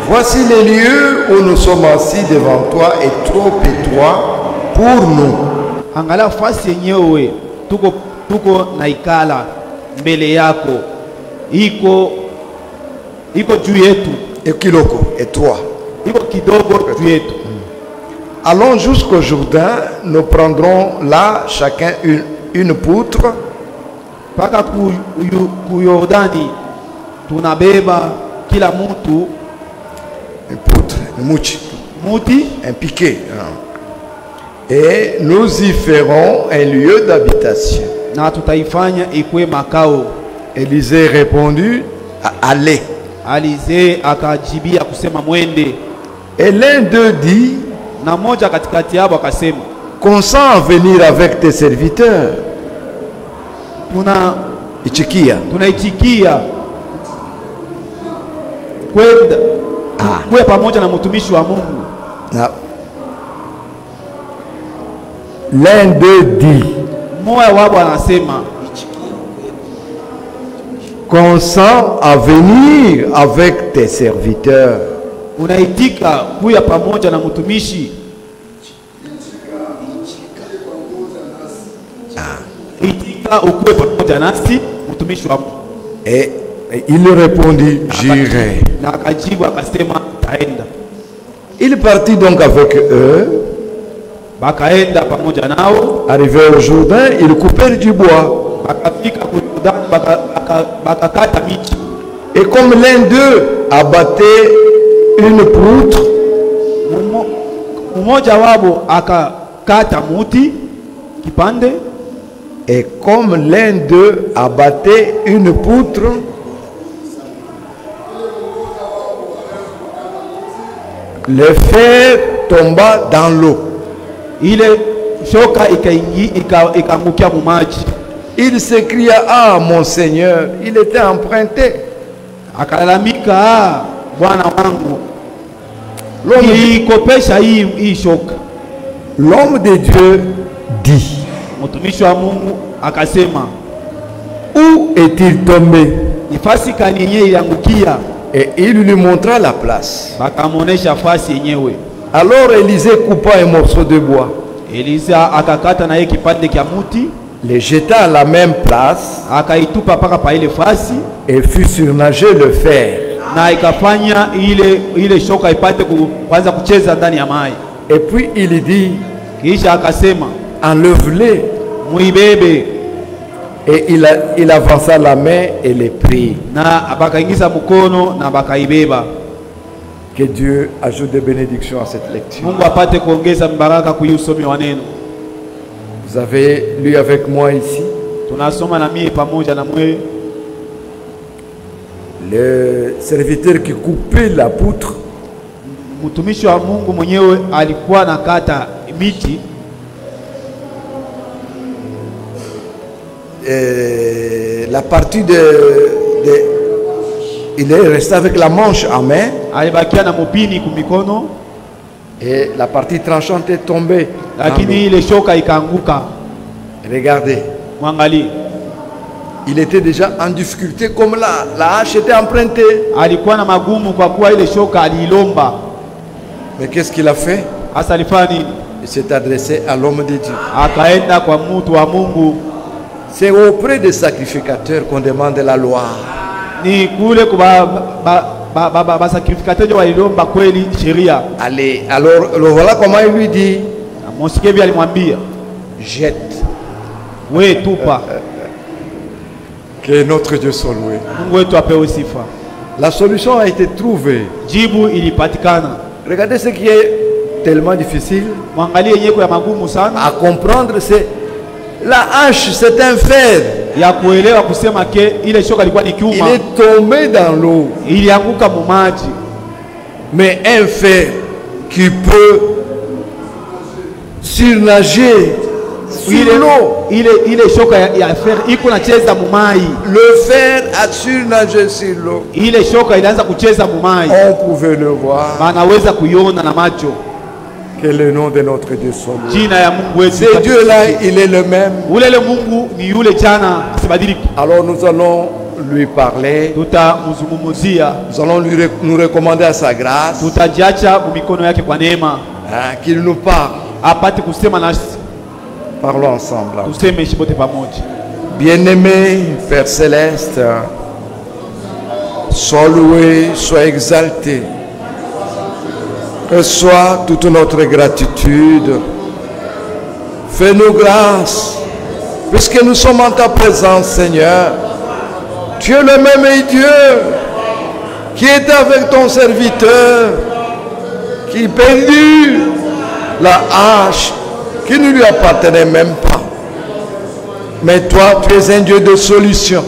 Voici les lieux où nous sommes assis devant toi est trop étroit pour nous. Angalia fasi yenyewe tuko naikala mbele yako iko juu yetu. Ekiloko étroit. Iko kidogo juu yetu. Allons jusqu'au Jourdain, nous prendrons là chacun une poutre. Paka ku Yordani tunabeba kila mtu une poutre, muti, un piquet. Et nous y ferons un lieu d'habitation. Na tutaifanya ikwe makao. Élisée répondit, allez. Élisée akajibia kusema mwende. Et l'un d'eux dit, na moja katikati yao akasema, consens à venir avec tes serviteurs. Tunaichikia kwenda kuwa pamoja na mtumishi wa Mungu. L'un d'eux dit, moja wao anasema, consens à venir avec tes serviteurs. Unaitika kuya pamoja na mtumishi. Itika ukuwe pamoja nasi mtumishi wa Mungu. Et il répondit, j'irai. Na akajibu akasema taenda. Il partit donc avec eux. Bakaenda pamoja nao. Arrivé au Jourdain, ils coupèrent du bois. Bakafika ku Jourdain bakakata miti. Et comme l'un d'eux abattait une poutre, mmoja wao akakata muti kipande. Et comme l'un d'eux abattait une poutre, le fer tomba dans l'eau. Il s'écria, ah mon Seigneur, il était emprunté. L'homme de Dieu dit, où est-il tombé? Et il lui montra la place. Alors Élisée coupa un morceau de bois. les jeta à la même place akaitupa paka pa ile fasi et fit surnager le fer. na ikafanya ile shoka ipate kuanza kucheza ndani ya maji. Et puis il dit, Kisha akasema enlève-les. muibebe, Et il avança la main et les prit. na bakaingiza mkono na bakaibeba. Que Dieu ajoute des bénédictions à cette lecture. Mungu apate kuongeza mbaraka kuusomi wa neno. Vous avez lu avec moi ici Tunasoma na mie pamoja na mwe le serviteur qui coupait la poutre. mtumishi wa Mungu mwenyewe alikuwa na kata miti. La partie il est resté avec la manche en main. Alibakia na mupini kumikono, Et la partie tranchante est tombée. lakini ile shoka ikaanguka. Regardez, Mwangalie, il était déjà en difficulté comme la hache était empruntée. alikuwa na magumu kwa kuwa ile shoka aliilomba. Mais qu'est-ce qu'il a fait? Hasa alifanya nini? Il s'est adressé à l'homme de Dieu. Akaenda kwa mtu wa Mungu. C'est auprès des sacrificateurs qu'on demande la loi. Ni kule kwa sacrificateur walilomba kweli sheria. Allez, alors voilà comment il lui dit, Mosikevi alimwambia, jette. we tupa. Que notre Dieu soit loué. Mungu wetu apewe sifa. La solution a été trouvée. Jibu ilipatikana. Regardez ce qui est tellement difficile Mwangalie yeko ya magumu sana à comprendre, c'est la hache, c'est un fer. ya kuelewa kusema ke ile shoka ilikuwa ni Il kiuma, est tombé dans l'eau. ilianguka mu maji. Mais un fer qui peut surnager sur l'eau. Ile shoka ya fer iko nacheza mu mai. Le fer a surnagé sur l'eau. Ile shoka ilianza kucheza mu mai. On pouvait le voir. Banaweza kuiona na macho. Que le nom de notre Dieu soit loué. Jina ya Mungu wetu. Ce Dieu-là, il est le même. Ulele Mungu ni yule jana, sibadiliki. Alors nous allons lui parler. Tutamzungumzia, Nous allons nous recommander à sa grâce. tutajiacha mu mikono yake kwa neema, Qu'il nous parle. apate kusema nasi, Parlons ensemble. tuseme shibote pamoja. Bien-aimé Père Céleste, sois loué, sois exalté. Reçois toute notre gratitude. Fais-nous grâce, puisque nous sommes en ta présence, Seigneur. Tu es le même Dieu qui est avec ton serviteur, qui perdit la hache qui ne lui appartenait même pas. Mais toi, tu es un Dieu de solution.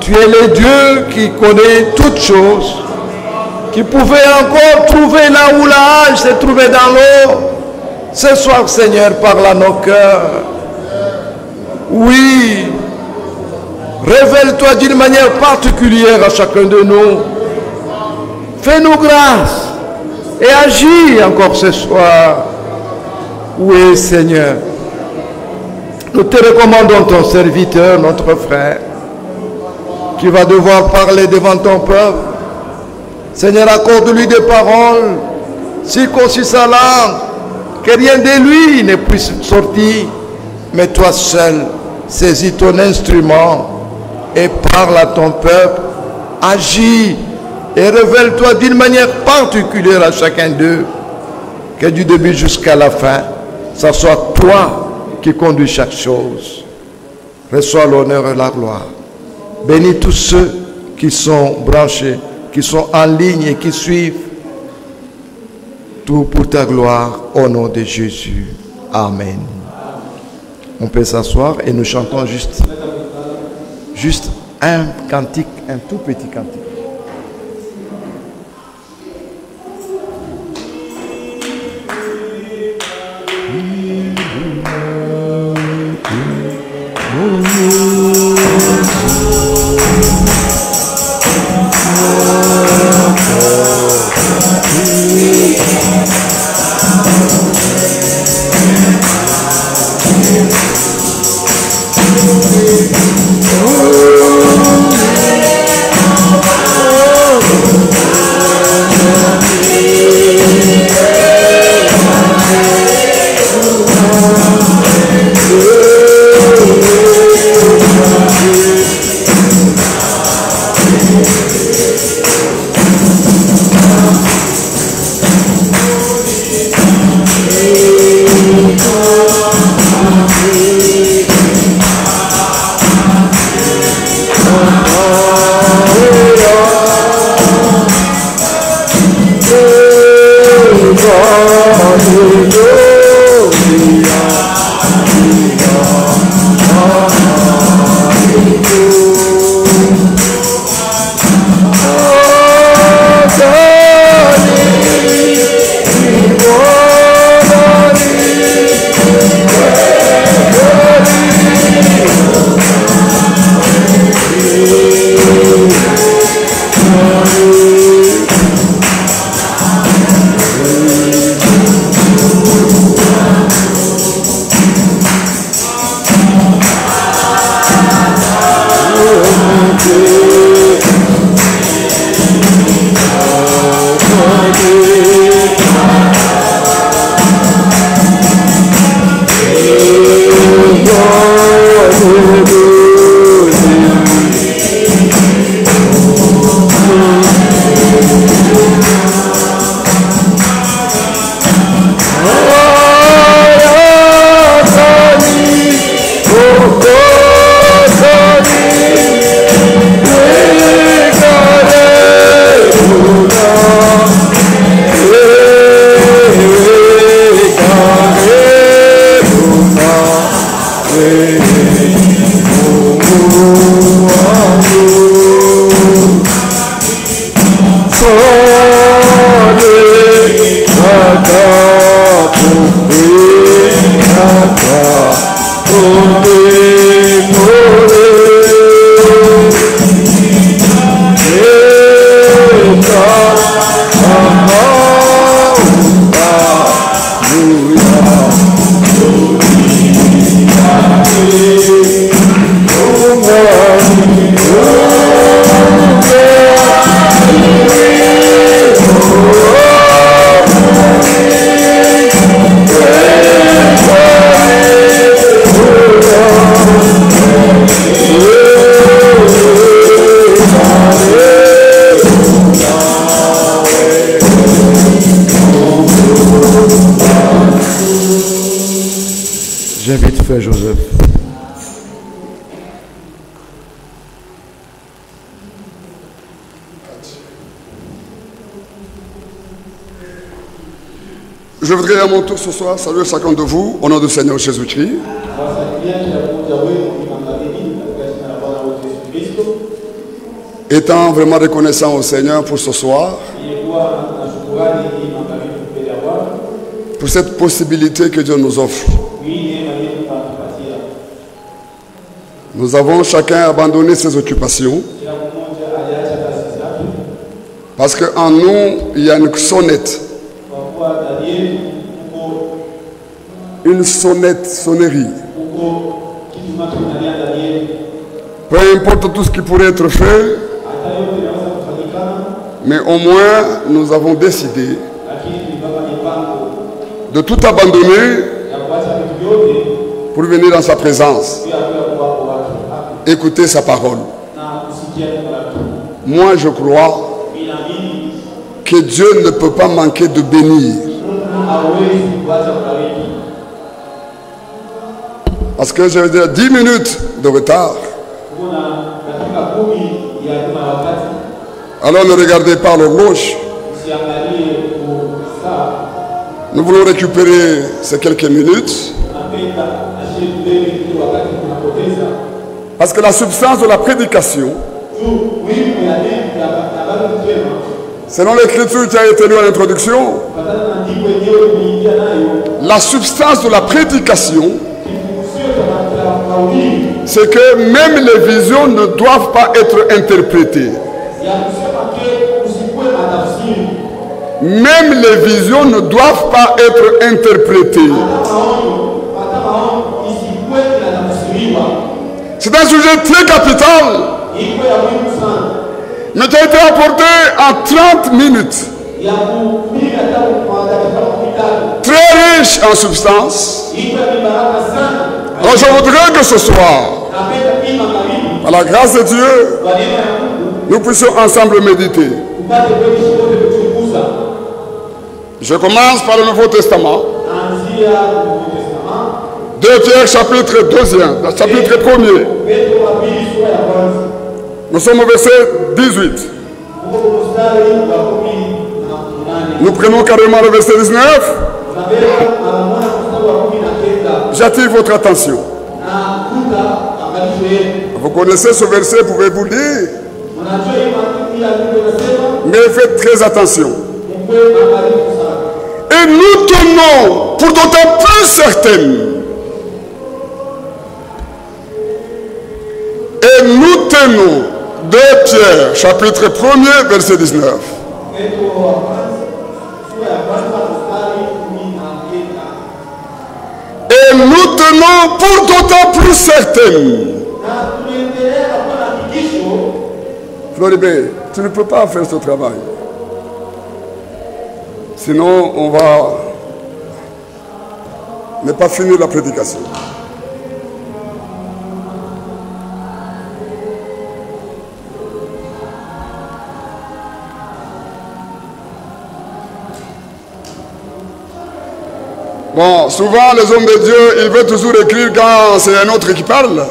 Tu es le Dieu qui connaît toutes choses, qui pouvait encore trouver là où la hache s'est trouvée dans l'eau. Ce soir, Seigneur, parle à nos cœurs. Oui, révèle-toi d'une manière particulière à chacun de nous. Fais-nous grâce et agis encore ce soir. Oui, Seigneur. Nous te recommandons ton serviteur, notre frère, qui va devoir parler devant ton peuple. Seigneur, accorde-lui des paroles, circoncis sa langue, que rien de lui ne puisse sortir, mais toi seul, saisis ton instrument et parle à ton peuple, agis et révèle-toi d'une manière particulière à chacun d'eux, que du début jusqu'à la fin, ça soit toi qui conduis chaque chose. Reçois l'honneur et la gloire. Bénis tous ceux qui sont branchés, qui sont en ligne et qui suivent. Tout pour ta gloire, au nom de Jésus. Amen. On peut s'asseoir et nous chantons juste un cantique, un tout petit cantique. J'invite Frère Joseph. Je voudrais à mon tour ce soir saluer chacun de vous au nom du Seigneur Jésus-Christ. Étant vraiment reconnaissant au Seigneur pour ce soir, pour cette possibilité que Dieu nous offre. Nous avons chacun abandonné ses occupations parce qu'en nous, il y a une sonnette. Une sonnerie. Peu importe tout ce qui pourrait être fait, mais au moins nous avons décidé de tout abandonner pour venir dans sa présence, écouter sa parole. Moi je crois que Dieu ne peut pas manquer de bénir. Parce que je veux dire 10 minutes de retard. Alors ne regardez pas l'horloge. Nous voulons récupérer ces quelques minutes. Parce que la substance de la prédication, selon l'écriture qui a été lue à l'introduction, la substance de la prédication, c'est que même les visions ne doivent pas être interprétées. Même les visions ne doivent pas être interprétées. C'est un sujet très capital, mais qui a été apporté en 30 minutes. Très riche en substance. Alors je voudrais que ce soir, par la grâce de Dieu, nous puissions ensemble méditer. Je commence par le Nouveau Testament. 2 Pierre chapitre 2e, chapitre 1er. Nous sommes au verset 18. Nous prenons carrément le verset 19. J'attire votre attention. Vous connaissez ce verset, pouvez-vous le lire? Mais faites très attention. Et nous tenons pour d'autant plus certaines. Et nous tenons 2 Pierre, chapitre 1er, verset 19. Et nous tenons pour d'autant plus certaines. Floribé, tu ne peux pas faire ce travail. Sinon, on va ne pas finir la prédication. Bon, souvent les hommes de Dieu, ils veulent toujours écrire quand c'est un autre qui parle.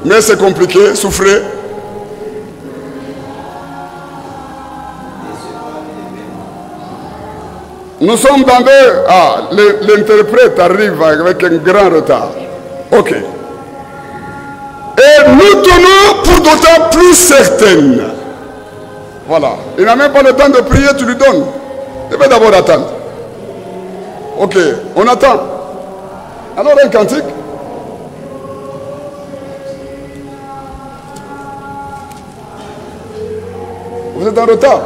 Mais c'est compliqué, souffrez. Nous sommes dans des... Ah, l'interprète arrive avec un grand retard. Ok. Et nous tenons pour d'autant plus certaines. Voilà. Il n'a même pas le temps de prier, tu lui donnes. Il va d'abord attendre. Ok, on attend. Alors un cantique. Vous êtes en retard.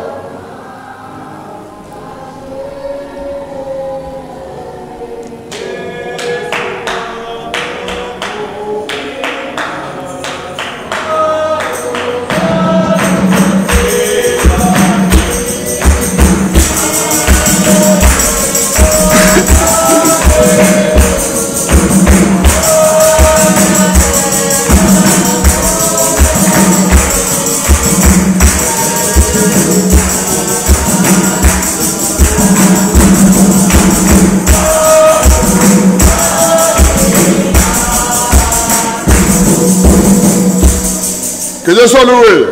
Que Dieu soit loué.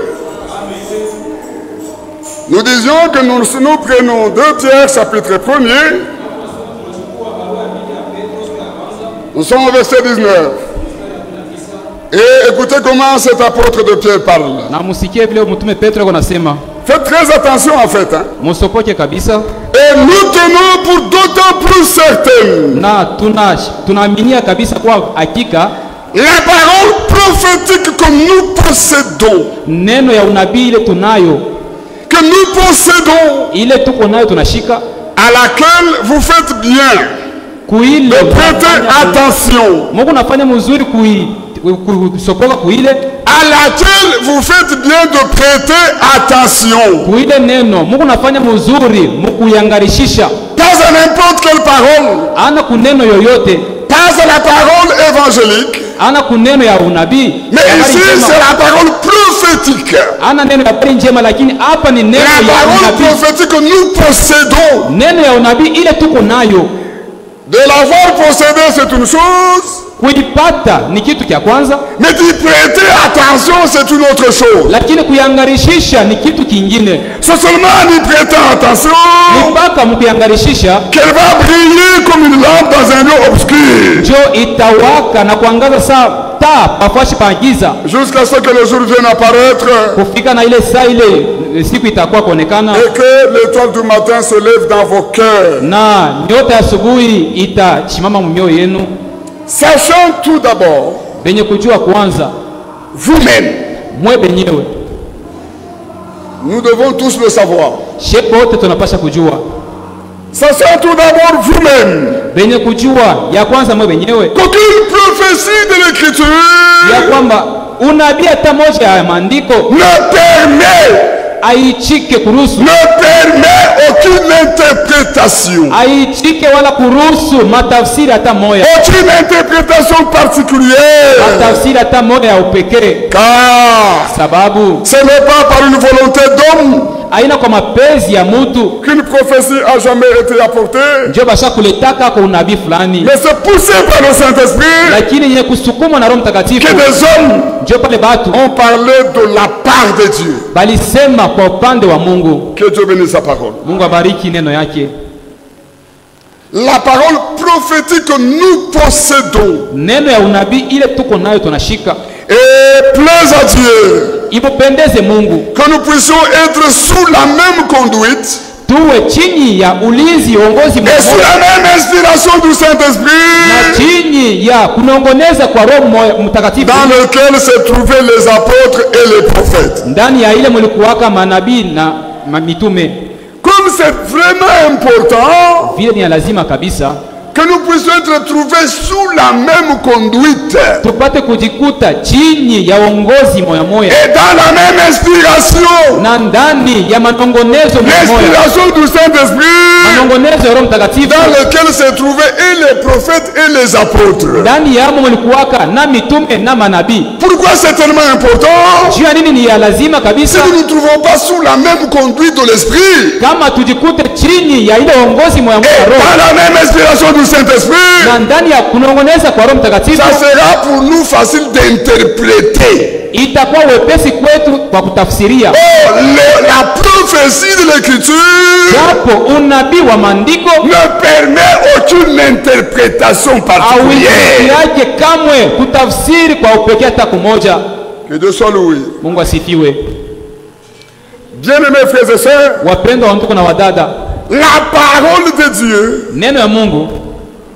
Nous disions que nous prenons 2 Pierre chapitre 1er. Nous sommes au verset 19. Et écoutez comment cet apôtre de Pierre parle. Faites très attention en fait. Hein. Et nous tenons pour d'autant plus certaines la parole prophétique que nous possédons. Que nous possédons. À laquelle vous faites bien de prêter attention. À laquelle vous faites bien de prêter attention. Pas à n'importe quelle parole. Pas à la parole évangélique. Mais ici c'est la parole prophétique. La parole prophétique que nous possédons. De l'avoir possédé c'est une chose. Mais d'y prêter attention c'est une autre chose. C'est seulement en y prêtant attention qu'elle va briller comme une lampe dans un lieu obscur. Jusqu'à ce que le jour vienne apparaître et que l'étoile du matin se lève dans vos cœurs. Sachant tout d'abord vous-même. Nous devons tous le savoir. Sachant tout d'abord vous-même qu'aucune prophétie de l'écriture ne permet aucune interprétation. Aucune interprétation particulière. Car ce n'est pas par une volonté d'homme qu'une prophétie a jamais été apportée. Mais c'est poussé par le Saint-Esprit que des hommes ont parlé de la part de Dieu. Que Dieu bénisse sa parole. La parole prophétique que nous possédons et plaise à Dieu que nous puissions être sous la même conduite et sous la même inspiration du Saint-Esprit dans lequel se trouvaient les apôtres et les prophètes. Comme c'est vraiment important que nous puissions être trouvés sous la même conduite et dans la même inspiration, l'inspiration du Saint-Esprit dans lequel se trouvaient et les prophètes et les apôtres. Pourquoi c'est tellement important? Si nous ne nous trouvons pas sous la même conduite de l'esprit et dans la même inspiration du Saint-Esprit, ça sera pour nous facile d'interpréter. La prophétie de l'écriture japo unabii wa maandiko ne permet aucune interprétation particulière. yake kamwe kutafsiri kwa upekee hata kumoja. Que Dieu soit loué. Mungu asifiwe. Bien-aimés frères et sœurs, Wapendwa wa ndugu na wadada, la parole de Dieu neno ya Mungu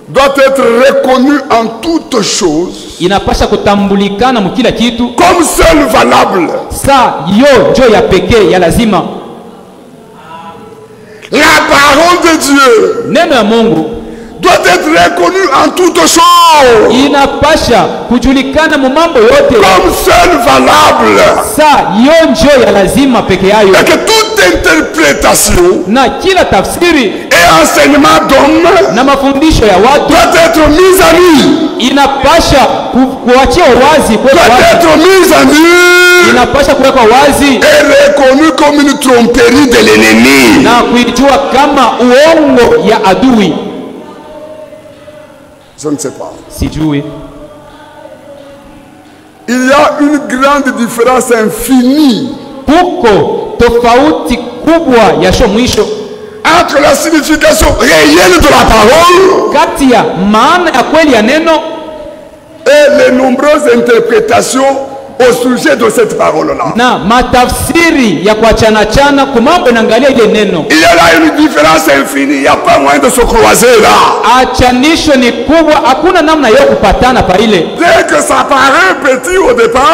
doit être reconnue en toutes choses inapasha kutambulikana mkila kitu comme seule valable. saa yo njo ya pekee ya lazima. La parole de Dieu Neno ya Mungu doit être reconnue en toutes choses inapasha kujulikana mu mambo yote comme seule valable. saa yo njo ya lazima peke yayo, Et que toute interprétation na kila tafsiri et enseignement d'homme na mafundisho ya watu doit être mise à nu. inapasha kuachia wazi, Doit être mise à nu inapasha kuwekwa wazi et reconnue comme une tromperie de l'ennemi. na kuijua kama uongo ya adui. Je ne sais pas. Sijui Il y a une grande différence infinie kuko tofauti kubwa ya mwisho entre la signification réelle de la parole kati ya maana ya kweli ya neno et les nombreuses interprétations au sujet de cette parole-là. na matafsiri ya kuachana kwa mambo inaangalia ile neno. Il y a là une différence infinie. Il n'y a pas moyen de se croiser là. Achanisho ni kubwa, hakuna namna ya kupatana pa ile. Dès que ça paraît petit au départ,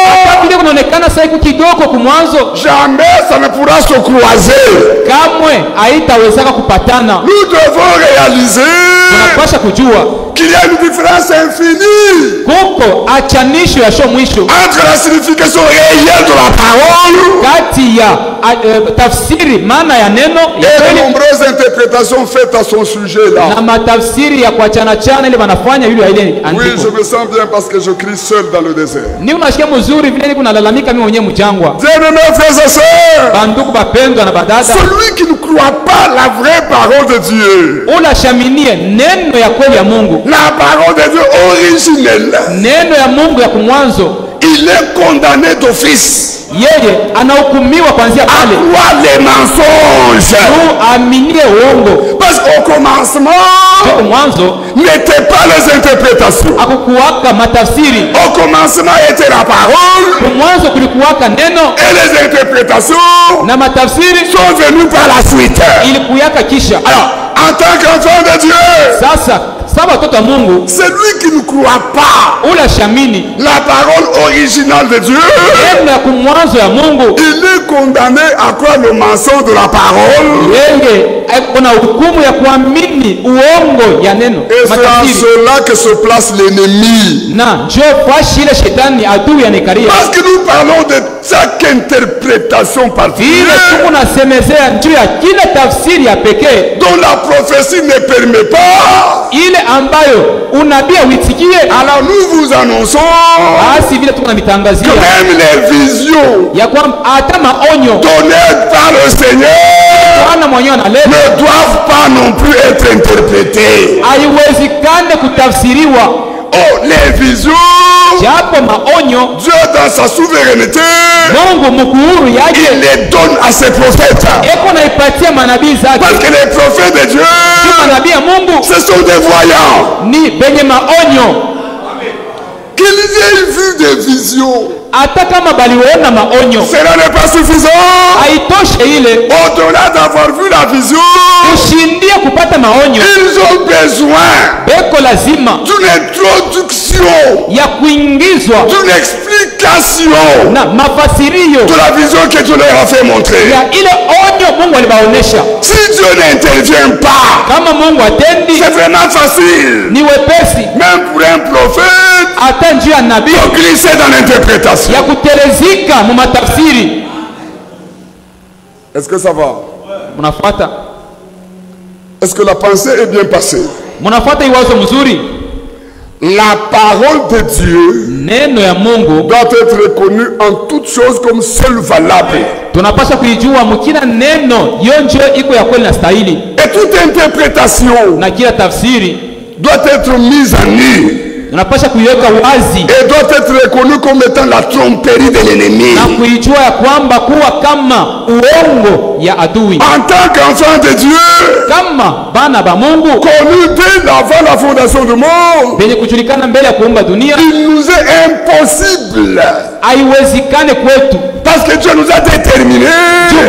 Hata vile kunaonekana sasa kidogo kwa mwanzo, jamais ça ne pourra se croiser. kamwe haitawezeka kupatana. Nous devons réaliser Tunapaswa kujua qu'il y a une différence infinie kuko achanisho ya mwisho entre la signification réelle de la parole kati ya tafsiri maana ya neno et les nombreuses interprétations faites à son sujet là. na matafsiri ya kuachana ile wanafanya yule ile Oui, andiko. je me sens bien parce que je crie seul dans le désert. Ni unasikia mzuri vile niko nalalamika mimi mwenyewe mjangwa. Bien-aimés frères et sœurs, Banduku bapendwa na badada, celui qui ne croit pas la vraie parole de Dieu, ula shaminie neno ya kweli ya Mungu, la parole de Dieu originelle, neno ya Mungu ya kumwanzo, il est condamné d'office yeye anahukumiwa kuanzia à pale croire les mensonges. aminie uongo. Parce qu'au commencement, Kwa mwanzo n'étaient pas les interprétations. akukuwaka matafsiri, Au commencement était la parole kwa mwanzo kulikuwaka neno et les interprétations na matafsiri sont venues par la suite. ilikuyaka kisha. Alors, en tant qu'enfant de Dieu, Sasa saba watoto wa Mungu, celui qui ne croit pas ula shamini la parole originale de Dieu, neno ya kumwanzo ya Mungu, il est condamné à croire le mensonge de la parole. yeye kuna hukumu ya kuamini uongo ya neno Et c'est en matafsiri. cela que se place l'ennemi. Na njo fashi ile shetani adui anikaria Parce que nous parlons de chaque interprétation vile particulière tuko nasemezea juu ya kila tafsiri ya pekee dont la prophétie ne permet pas. ile ambayo unabii uitikie. Alors nous vous annonçons Basi vile tuko na que mitangazia même les visions ya kwamba hata maonyo données par le Seigneur Bwana mwenyewe analeta ne doivent pas non plus être interprétées. haiwezekane kutafsiriwa, Oh, les visions, japo maonyo Dieu dans sa souveraineté, Mungu mkuhuru il yake les donne à ses prophètes. eko naipatia manabii zake. Parce que les prophètes de Dieu, Manabii ya Mungu ce sont des voyants. ni benye maonyo, Qu'ils aient vu des visions, hata kama baliona maonyo cela n'est pas suffisant. haitoshe ile Au-delà d'avoir vu la vision, kushindia kupata maonyo, ils ont besoin beko lazima d'une introduction, ya kuingizwa d'une explication na mafasirio de la vision que Dieu leur a fait montrer. ya ile onyo Mungu alibaonesha. Si Dieu n'intervient pas, Kama Mungu atendi, c'est vraiment facile, ni wepesi même pour un prophète, hata njia ya nabii de glisser dans l'interprétation. ya kutelezika mu matafsiri. Est-ce que ça va? Mnafuata? Est-ce que la pensée est bien passée? Mnafuata iwazo mzuri? La parole de Dieu Neno ya Mungu doit être reconnue en toutes choses comme seule valable. tunapaswa kuijua mkila neno yonjo iko ya kweli na stahili, Et toute interprétation na kila tafsiri doit être mise en nu unapasha kuiweka wazi et doit être reconnu comme étant la tromperie de l'ennemi. na kuijua ya kwamba kuwa kama uongo ya adui. En tant qu'enfant de Dieu, Kama bana ba Mungu connu dès avant la fondation du monde, benye kujulikana mbele ya kuumba dunia, il nous est impossible, haiwezekane kwetu parce que Dieu nous a déterminés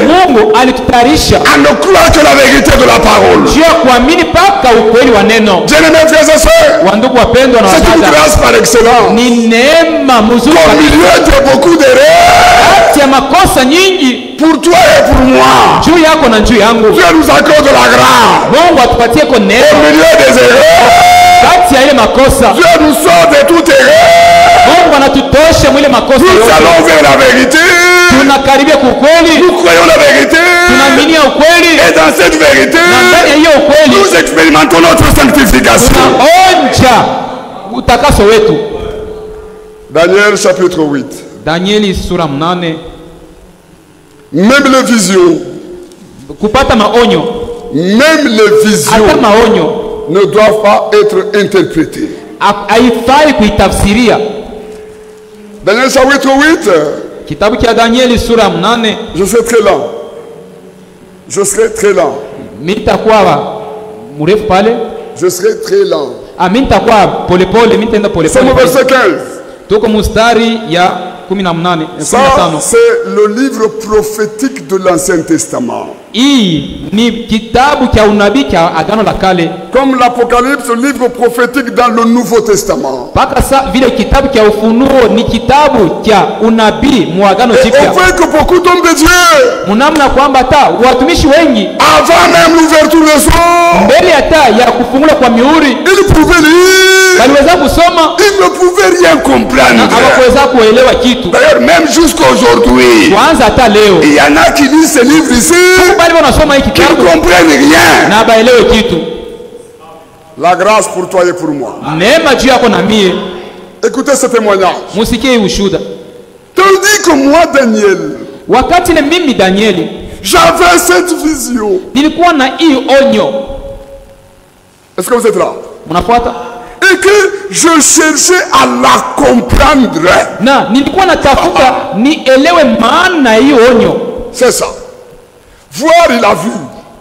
Mungu alitutayarisha à ne croire que la vérité de la parole. juu ya kuamini paka ukweli wa neno. Bien-aimés frères et sœurs, Wandugu wapendwa na c'est une wadada, grâce par excellence. ni neema mzuri Au milieu de beaucoup d'erreurs, kati ya makosa nyingi pour toi et pour moi, juu yako na juu yangu, Dieu nous accorde la grâce. Mungu atupatie ko Au neema milieu des erreurs, kati ya ile makosa. Dieu nous sort de toute erreur. Mungu anatutosha mwile makosa Nous yote. allons vers la vérité. Tunakaribia kwa ukweli, Nous croyons la vérité. tunaaminia ukweli, Et dans cette vérité, na ndani ya hiyo ukweli nous expérimentons notre sanctification. tunaonja utakaso wetu. Daniel chapitre 8. Danieli sura 8. Même les visions, Kupata maonyo, même les hata visions maonyo ne doivent pas être interprétées. haifai kuitafsiria. Daniel chapitre 8, Kitabu cha Danieli sura 8. je serai très lent. Je serai très lent. Mitakuwa mrefu pale, Je serai très lent. mitakuwa polepole, mitaenda C'est polepole. au verset 15. Tuko mustari ya 18, Ça, 15. c'est le livre prophétique de l'Ancien Testament. Hii ni kitabu cha unabii cha Agano la Kale, Comme l'Apocalypse, le livre prophétique dans le Nouveau Testament. mpaka sa vile kitabu cha Ufunuo ni kitabu cha unabii mu Agano Et Jipya. on voit que beaucoup d'hommes de Dieu, Mnamna kwamba hata watumishi wengi avant même l'ouverture des sceaux, mbele hata ya kufungula kwa mihuri ils pouvaient lire, waliweza kusoma ils ne pouvaient rien na comprendre. hawakuweza kuelewa kitu. D'ailleurs, même jusqu'aujourd'hui, Kwanza hata leo il y en a qui lisent ce livre ici, bali wanasoma hii qui ne kitabu comprennent rien. na baelewe kitu. La grâce pour toi et pour moi. Neema juu yako na mie, Écoutez ce témoignage. musikie hii ushuda. Tandis que moi, Daniel, Wakati ile mimi Danieli j'avais cette vision. nilikuwa na hii onyo, Est-ce que vous êtes là? mnafuata? Et que je cherchais à la comprendre. Na nilikuwa natafuta nielewe maana ya hiyo onyo. C'est ça. Voir, il a vu.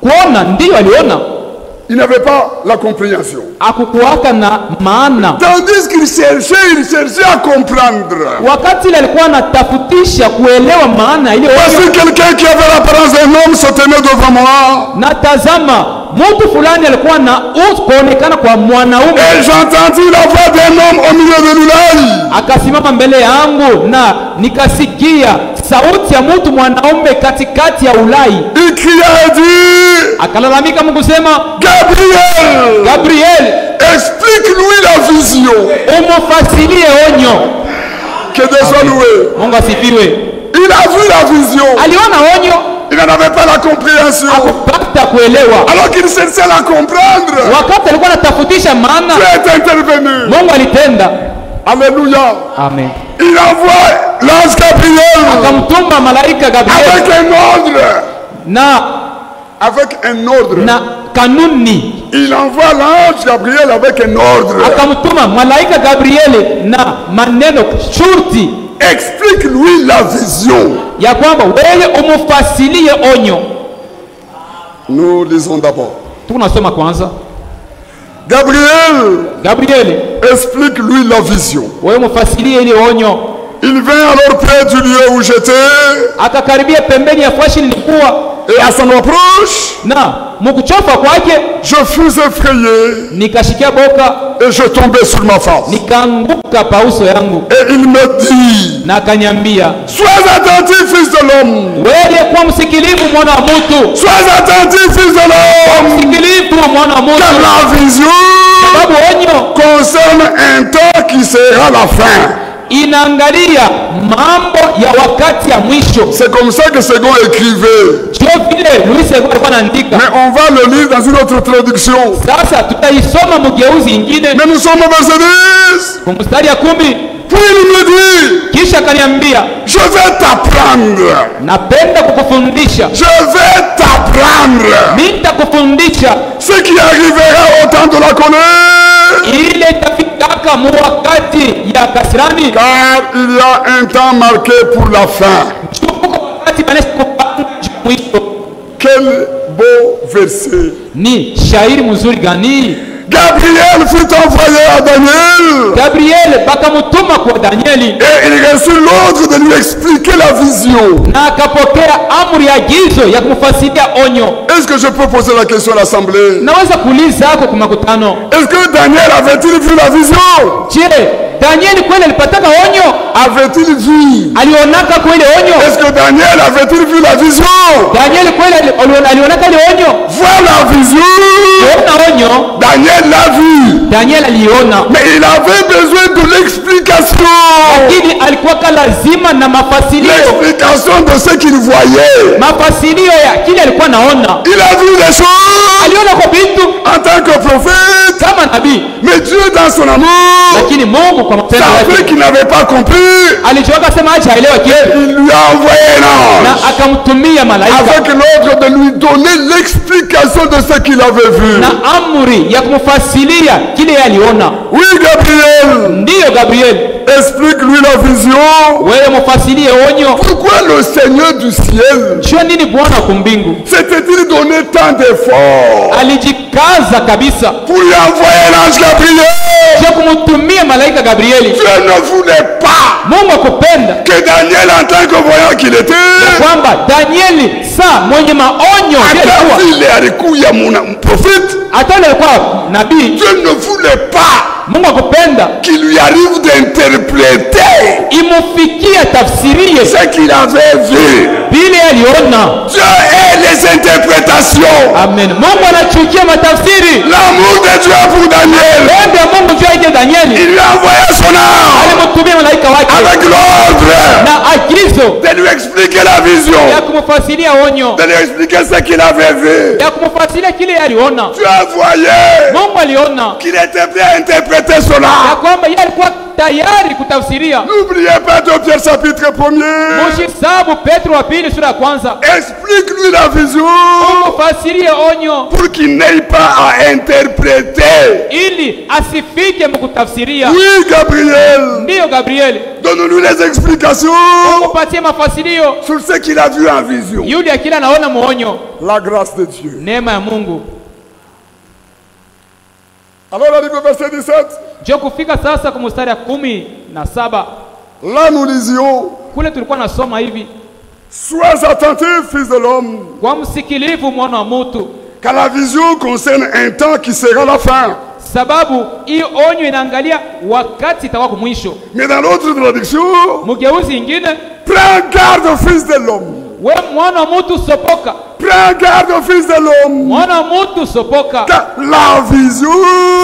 Kuona ndiyo aliona, Il n'avait pas la compréhension. akukuwaka na maana. Tandis qu'il cherchait à comprendre. Wakati ile alikuwa anatafutisha kuelewa maana ya ile Voici onyo, quelqu'un qui avait l'apparence d'un homme se tenait devant moi. na tazama mtu fulani alikuwa na kuonekana kwa mwanaume, Et j'entendis la voix d'un homme au milieu de l'ulaï. akasimama mbele yangu na nikasikia sauti ya mtu mwanaume katikati ya Ulai, Il cria et dit, akalalamika Mungu sema, Gabriel, Gabriel, explique-lui la vision. umufasilie onyo. Que Dieu soit loué. Mungu asifiwe. Il a vu la vision. Aliona onyo, Il n'en avait pas la compréhension. akupata kuelewa. Alors qu'il cherchait à la comprendre, Wakati alikuwa anatafutisha maana, Dieu est intervenu. Mungu alitenda. Alléluia. Amen. Il envoie l'ange Gabriel Akamtuma malaika Gabriel avec un ordre. Avec un ordre. na kanuni. Il envoie l'ange Gabriel avec un ordre. Akamtuma malaika Gabriel na maneno shurti Explique-lui la vision. ya kwamba wewe umufasilie onyo. Nous lisons d'abord. Tunasoma kwanza. Gabriel, explique-lui la vision. Wewe umufasilie ile onyo. Il vint alors près du lieu où j'étais. Akakaribia pembeni ya fashi nilikuwa, Et à son approche, na mkuchofa kwake je fus effrayé nikashikia boka, et je tombais sur ma face. nikaanguka pa uso yangu, Et il me dit, na akaniambia, sois attentif, fils de l'homme. wewe kuwa msikilivu mwana wa mtu, Sois attentif, fils de l'homme. msikilivu mwana wa Car mtu, la vision sababu onyo concerne un temps qui sera la fin. inaangalia mambo ya wakati ya mwisho. C'est comme ça que Second écrivait. Sio vile Luis alikuwa anaandika. Mais on va le lire dans une autre traduction. Sasa tutaisoma mgeuzi ingine Mais nous sommes au verset 10. kwa mstari ya 10. Puis il me dit, Kisha akaniambia, je vais t'apprendre. napenda kukufundisha, Je vais t'apprendre mimi nitakufundisha ce qui arrivera au temps de la colère ile itafikaka mu wakati ya kasirani, car il y a un temps marqué pour la fin. wakati banesha kupanga mwisho. Quel beau verset. Ni shairi mzuri gani? Gabriel fut envoyé à Daniel. Gabriel bakamutuma kwa Danieli, Et il reçut l'ordre de lui expliquer la vision. na akapokea amri ya agizo ya kumfasiria onyo. Est-ce que je peux poser la question à l'assemblée? Naweza kuuliza hapo kwa makutano, Est-ce que Daniel avait-il vu la vision? je, Danieli kweli alipataka onyo? Avait-il vu? Alionaka kweli onyo? Est-ce que Daniel avait-il vu la vision? Danieli kweli alionaka ile onyo? Voir la vision. Kuona onyo, Daniel l'a vu. Daniel aliona, Mais il avait besoin de l'explication. lakini alikuwa lazima na mafasilio, L'explication de ce qu'il voyait. mafasilio ya kile alikuwa naona. Il a vu des choses Aliona kwa vitu en tant que prophète. kama nabii, Mais Dieu, dans son amour, lakini Mungu kwa matendo savait yake qu'il n'avait pas compris. alichoka sema acha aelewe kitu, Il lui a envoyé un na ange akamtumia malaika avec l'ordre de lui donner l'explication de ce qu'il avait vu. na amri ya kumfasilia kile yeye aliona. Oui, Gabriel, Ndiyo Gabriel, explique-lui la vision. wewe mfasilie onyo. Pourquoi le Seigneur du ciel Jua nini Bwana kwa mbingu s'était-il donné tant d'efforts alijikaza kabisa pour lui envoyer l'ange Gabriel? je kumtumia malaika Gabrieli? Dieu ne voulait pas Mungu akupenda que Daniel, en tant que voyant qu'il était, kwamba Danieli saa mwenye maonyo ndiye alikuwa, hata vile alikuwa prophète, hata yule alikuwa nabii. Dieu ne voulait pas Mungu akupenda qu'il lui arrive d'interpréter imufikia tafsirie ce qu'il avait vu. vile aliona. Dieu aime les interprétations. Amen. Mungu anachukia matafsiri. L'amour de Dieu pour Daniel. Pendo ya Mungu juu yake Danieli, Il lui a envoyé son ange alimtumia malaika wake avec l'ordre na agizo de lui expliquer la vision, ya kumfasilia onyo, de lui expliquer ce qu'il avait vu. ya kumfasilia kile aliona. Dieu voyait Mungu aliona qu'il était prêt à interpréter ya cela. kwamba yeye alikuwa tayari kutafsiria. N'oubliez pas de Pierre chapitre 1er. Mushisabu Petro wa pili sura ya kwanza, Explique-lui la vision umfasirie onyo pour qu'il n'aille pas à interpréter. ili asifike mkutafsiria. Oui, Gabriel, Ndiyo Gabrieli, donne-nous les explications upatie mafasilio sur ce qu'il a vu en vision. yule akila anaona muonyo. La grâce de Dieu. Neema ya Mungu. Alors, arrive au verset 17. Je kufika sasa kwa mstari ya 17, Là, nous lisions: kule tulikuwa nasoma hivi: sois attentif, fils de l'homme, kwa msikilivu mwana wa mutu, car la vision concerne un temps qui sera la fin. sababu hii onyo inaangalia wakati itakuwa kumwisho. Mais dans l'autre traduction, Mugeuzi ingine: prends garde, fils de l'homme. we mwana wa mutu sopoka, Prends garde, fils de l'homme, mwana wa mutu sopoka, car la vision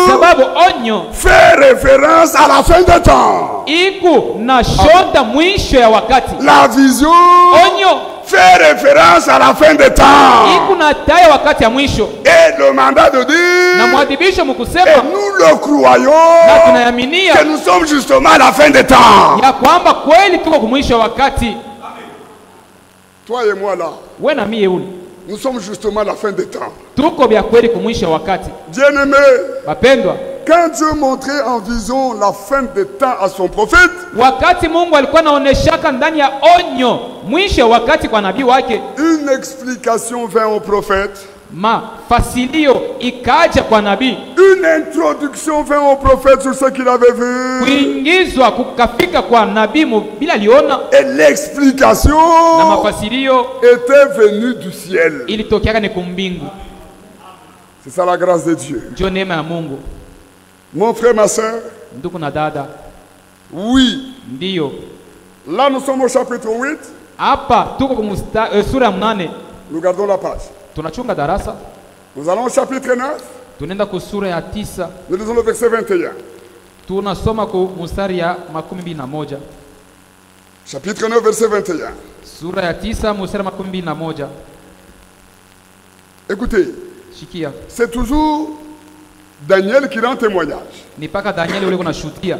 sababu onyo fait référence à la fin des temps. iku na shonda mwisho ya wakati. La vision Onyo fait référence à la fin des temps. iku na taya wakati ya mwisho, Et le mandat de na dire, mwadhibisho et mkusema nous le na croyons, tunayaminia que nous sommes justement à la fin des temps. ya kwamba kweli tuko kumwisho wa wakati. Toi et moi là, We na mie ule nous sommes justement à la fin des temps. tuko vya kweli kumwisho wa wakati. Bien-aimés, Wapendwa, quand Dieu montrait en vision la fin des temps à son prophète, wakati Mungu alikuwa anaoneshaka ndani ya onyo mwisho wa wakati kwa nabii wake, une explication vint au prophète, mafasilio ikaja kwa nabii, une introduction vint au prophète sur ce qu'il avait vu, kuingizwa kukafika kwa nabii bila aliona, et l'explication na mafasilio était venue du ciel. ilitokeaka ni kumbingu. C'est ça la grâce de Dieu. Ndio neema ya Mungu. Mon frère, ma soeur, Ndugu na dada, oui, ndiyo là nous sommes au chapitre 8, hapa tuko sura ya 8, nous gardons la page. tunachunga darasa, Nous allons au chapitre 9, tunaenda ku sura ya 9, nous lisons le verset 21. tunasoma ku mstari ya 21. Chapitre 9, verset 21. Sura ya 9 mstari wa 21. Écoutez, Shikia, c'est toujours Daniel qui rend témoignage. ni paka Danieli ule kuna shutia.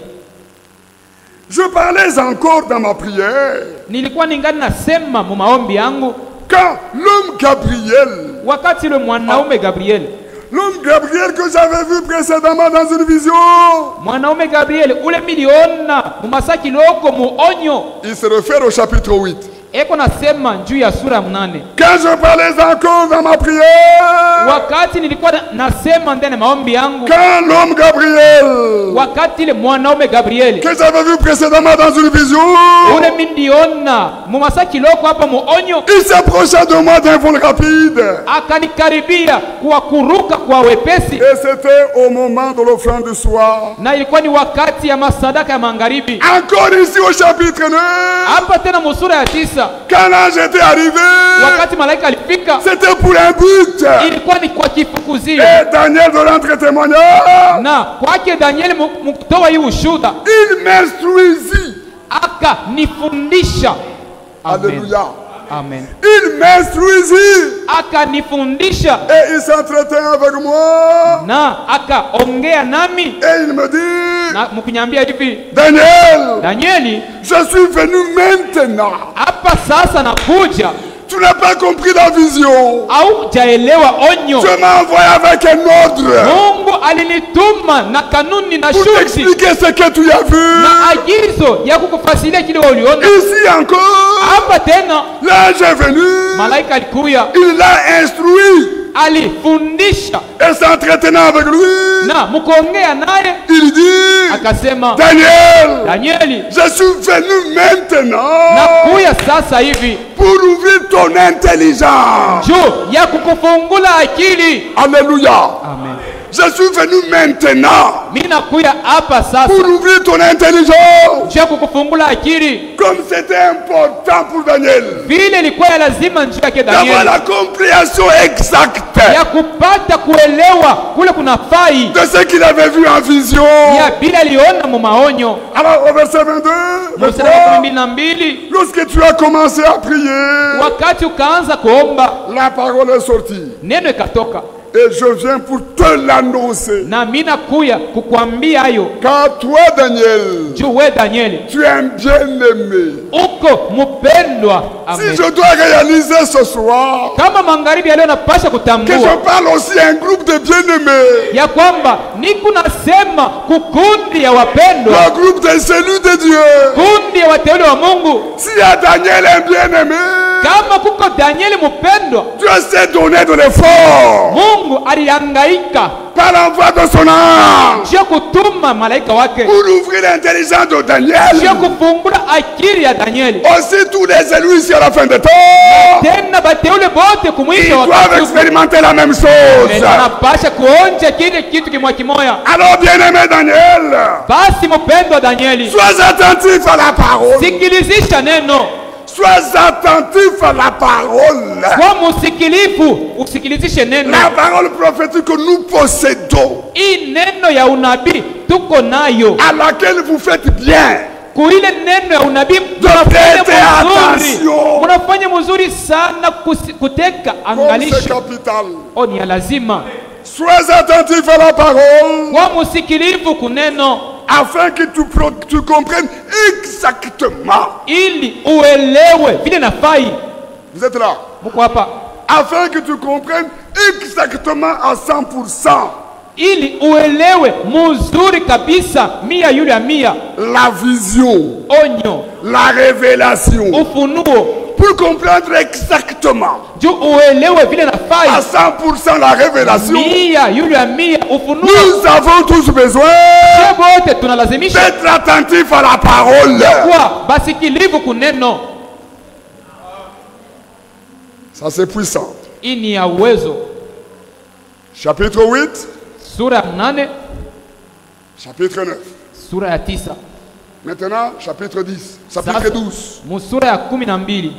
Je parlais encore dans ma prière Nilikuwa ningali nasema mu maombi yangu quand l'homme Gabriel wakati yule mwanaume Gabriel L'homme Gabriel que j'avais vu précédemment dans une vision, mwanaume Gabriel ule miliona mumasa kiloko muonyo, il se réfère au chapitre 8. eko nasema juu ya sura 8. Quand je parlais encore dans ma prière, Wakati nilikuwa nasema ndani maombi yangu, quand l'homme Gabriel wakati ile mwanaume Gabriel que j'avais vu précédemment dans une vision, ule miliona mumasa kiloko hapa muonyo, il s'approcha de moi d'un vol rapide. akanikaribia kwa kuruka kwa wepesi, Et c'était au moment de l'offrande du soir. na ilikuwa ni wakati ya masadaka ya magharibi. Encore ici au chapitre 9, Hapa tena musura ya 9, quand l'ange était arrivé, wakati malaika alifika, c'était pour un but. ilikuwa ni kwa kifukuzio. Et Daniel de rendre témoignage, Na kwake Danieli mkutoa hii ushuda, il m'instruisit. akanifundisha. Amen. Alléluia. Amen. Il m'instruisit. Akanifundisha Et il s'entretint avec moi. na akaongea nami Et il me dit, na mkunyambia hivi, Daniel, Danieli, je suis venu maintenant. hapa sasa nakuja. Tu n'as pas compris la vision. Au jaelewa onyo. Je m'as envoyé avec un ordre Mungu alinituma na kanuni na pour shuti t'expliquer ce que tu as vu. na agizo ya kukufasilia kile uliona. Ici encore, Hapa tena l'ange est venu. malaika alikuya, Il l'a instruit. alifundisha Et s'entretenant avec lui, na mkuongea naye il dit, akasema, Daniel, Danieli, je suis venu maintenant nakuya sasa hivi pour ouvrir ton intelligence. juu ya kukufungula akili. Alléluia. Amen. Je suis venu maintenant Mimi nakuya hapa sasa pour ouvrir ton intelligence. juu ya kukufungula akili, Comme c'était important pour Daniel vile ilikuwa ya lazima njuu yake d'avoir Danieli la compréhension exacte ya kupata kuelewa kule kuna fai de ce qu'il avait vu en vision. ya bila aliona mu maonyo. Alors au verset 22, Mstari wa 12, lorsque tu as commencé à prier, wakati ukaanza kuomba la parole est sortie. neno ikatoka, Et je viens pour te l'annoncer. na mimi nakuya kukwambia hayo. Car toi, Daniel, Juu we Danieli tu es un bien-aimé. uko mpendwa. Si Amen. je dois réaliser ce soir Kama magharibi ya leo napasha que kutambua je parle aussi à un groupe de bien-aimés, ya kwamba niko nasema kukundi ya wapendwa, le groupe des élus de Dieu. kundi ya wateule wa Mungu. S'il y a Daniel un bien-aimé, Kama kuko Danieli mpendwa, Dieu s'est donné de l'effort Mungu alihangaika par l'envoi de son ange juu ya kutuma malaika wake pour ouvrir l'intelligence de juu ya Daniel. kufungula akili ya Danieli. Aussi tous les élus ici à la fin des temps, Tena bateule bote ils kumwisha doivent wakati expérimenter la même chose. wanapasha kuonja kile kitu kimoya. Alors bien-aimé Daniel, Basi mpendwa Danieli, sois attentif à la parole. sikilizisha neno, Sois attentif à la parole. kwa musikilifu, usikilizishe neno. La parole prophétique que nous possédons, Hii neno ya unabii tuko nayo, à laquelle vous faites bien kuile neno ya unabii prêter munafanya mzuri, attention. munafanya mzuri sana kuteka Comme c'est angalisho. capital. O, ni ya lazima Sois attentif à la parole kwa musikilifu kuneno, afin que tu comprennes exactement. ili uelewe vile nafai. Vous êtes là? Muko hapa, Afin que tu comprennes exactement à 100% ili uelewe mzuri kabisa, mia yule ya mia, la vision, onyo, la révélation. ufunuo, Pour comprendre exactement juu uelewe vile à nafai, 100% la révélation, mia yule ya mia, ufunuo. nous avons tous besoin Sisi wote tunalazimisha d'être attentifs à la parole. kuwa basikilivu kuneno. Ça c'est puissant. Hii ni ya uwezo. Chapitre 8, Sura ya 8, chapitre 9. sura ya 9, Maintenant, chapitre 10, chapitre sasa 12. musura ya 12,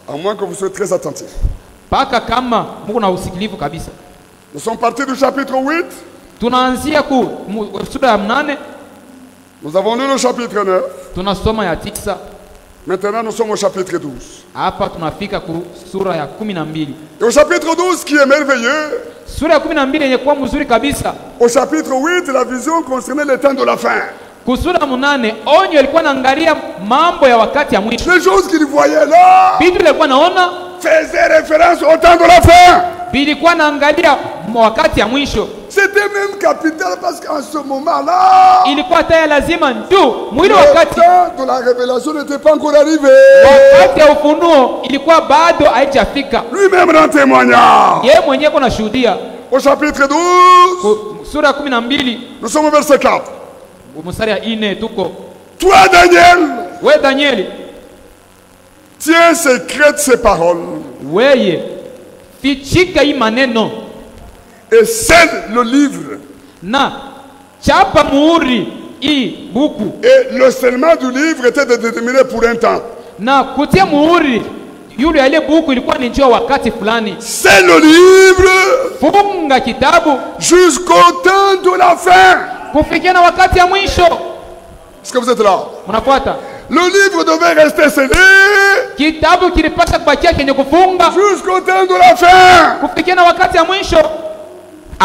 À moins que vous soyez très attentifs. mpaka kama muko na usikilivu kabisa. Nous sommes partis du chapitre 8. Tunaanzia sura ya 8, Nous avons lu le chapitre 9. tunasoma ya 9, Maintenant, nous sommes au chapitre 12. hapa tunafika ku sura ya 12. Et au chapitre 12, qui est merveilleux, Sura ya 12 yenye kuwa mzuri kabisa. au chapitre 8, la vision concernait le temps de la fin. Kusura 8, onyo ilikuwa naangalia mambo ya wakati ya mwisho. Les choses qu'il voyait là Vitu ilikuwa naona faisaient référence au temps de la fin. bilikuwa naangalia wakati ya mwisho. C'était même capital parce qu'en ce moment-là, Ilikuwa taya lazima ndio mwili le wakati temps de la révélation n'était pas encore arrivé. wakati ya ufunuo ilikuwa bado haijafika. Lui-même en témoignant. Yeye mwenyewe kuna shuhudia. Au chapitre 12, Sura 12 nous sommes au verset 4. mstari ya 4 tuko. Toi, Daniel, We Danieli, tiens secrète ces paroles weye fichika hii maneno et scelle le livre. na chapa muhuri hii buku, Et le scellement du livre était déterminé pour un temps. na kutia muhuri yule ile buku ilikuwa ni njoo wakati fulani. C'est le livre Funga kitabu jusqu'au temps de la fin. kufikia na wakati ya mwisho. Est-ce que vous êtes là? Unafuata? Le livre devait rester scellé Kitabu kilipasha kubakia kenye kufunga jusqu'au temps de la fin. kufikia na wakati ya mwisho.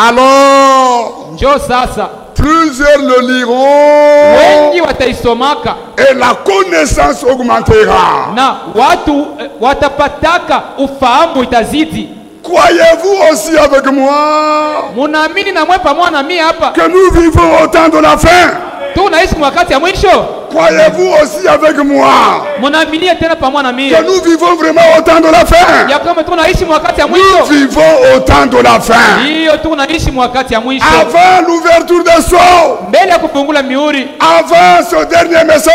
Alors, Njoo sasa plusieurs le liront wengi wataisomaka et la connaissance augmentera. na watu watapataka ufahamu itazidi. Croyez-vous aussi avec moi Munaamini na mwe pamoja na mimi hapa que nous vivons au temps de la fin? tunaishi wakati ya mwisho? Croyez-vous aussi avec moi Munaamini tena pamoja na mimi que nous vivons vraiment au temps de la fin? ya kama tunaishi wakati ya Nous mwisho? vivons au temps de la fin. Hiyo tunaishi wakati ya mwisho, Avant l'ouverture des sceaux, mbele ya kufungula mihuri, avant ce dernier message,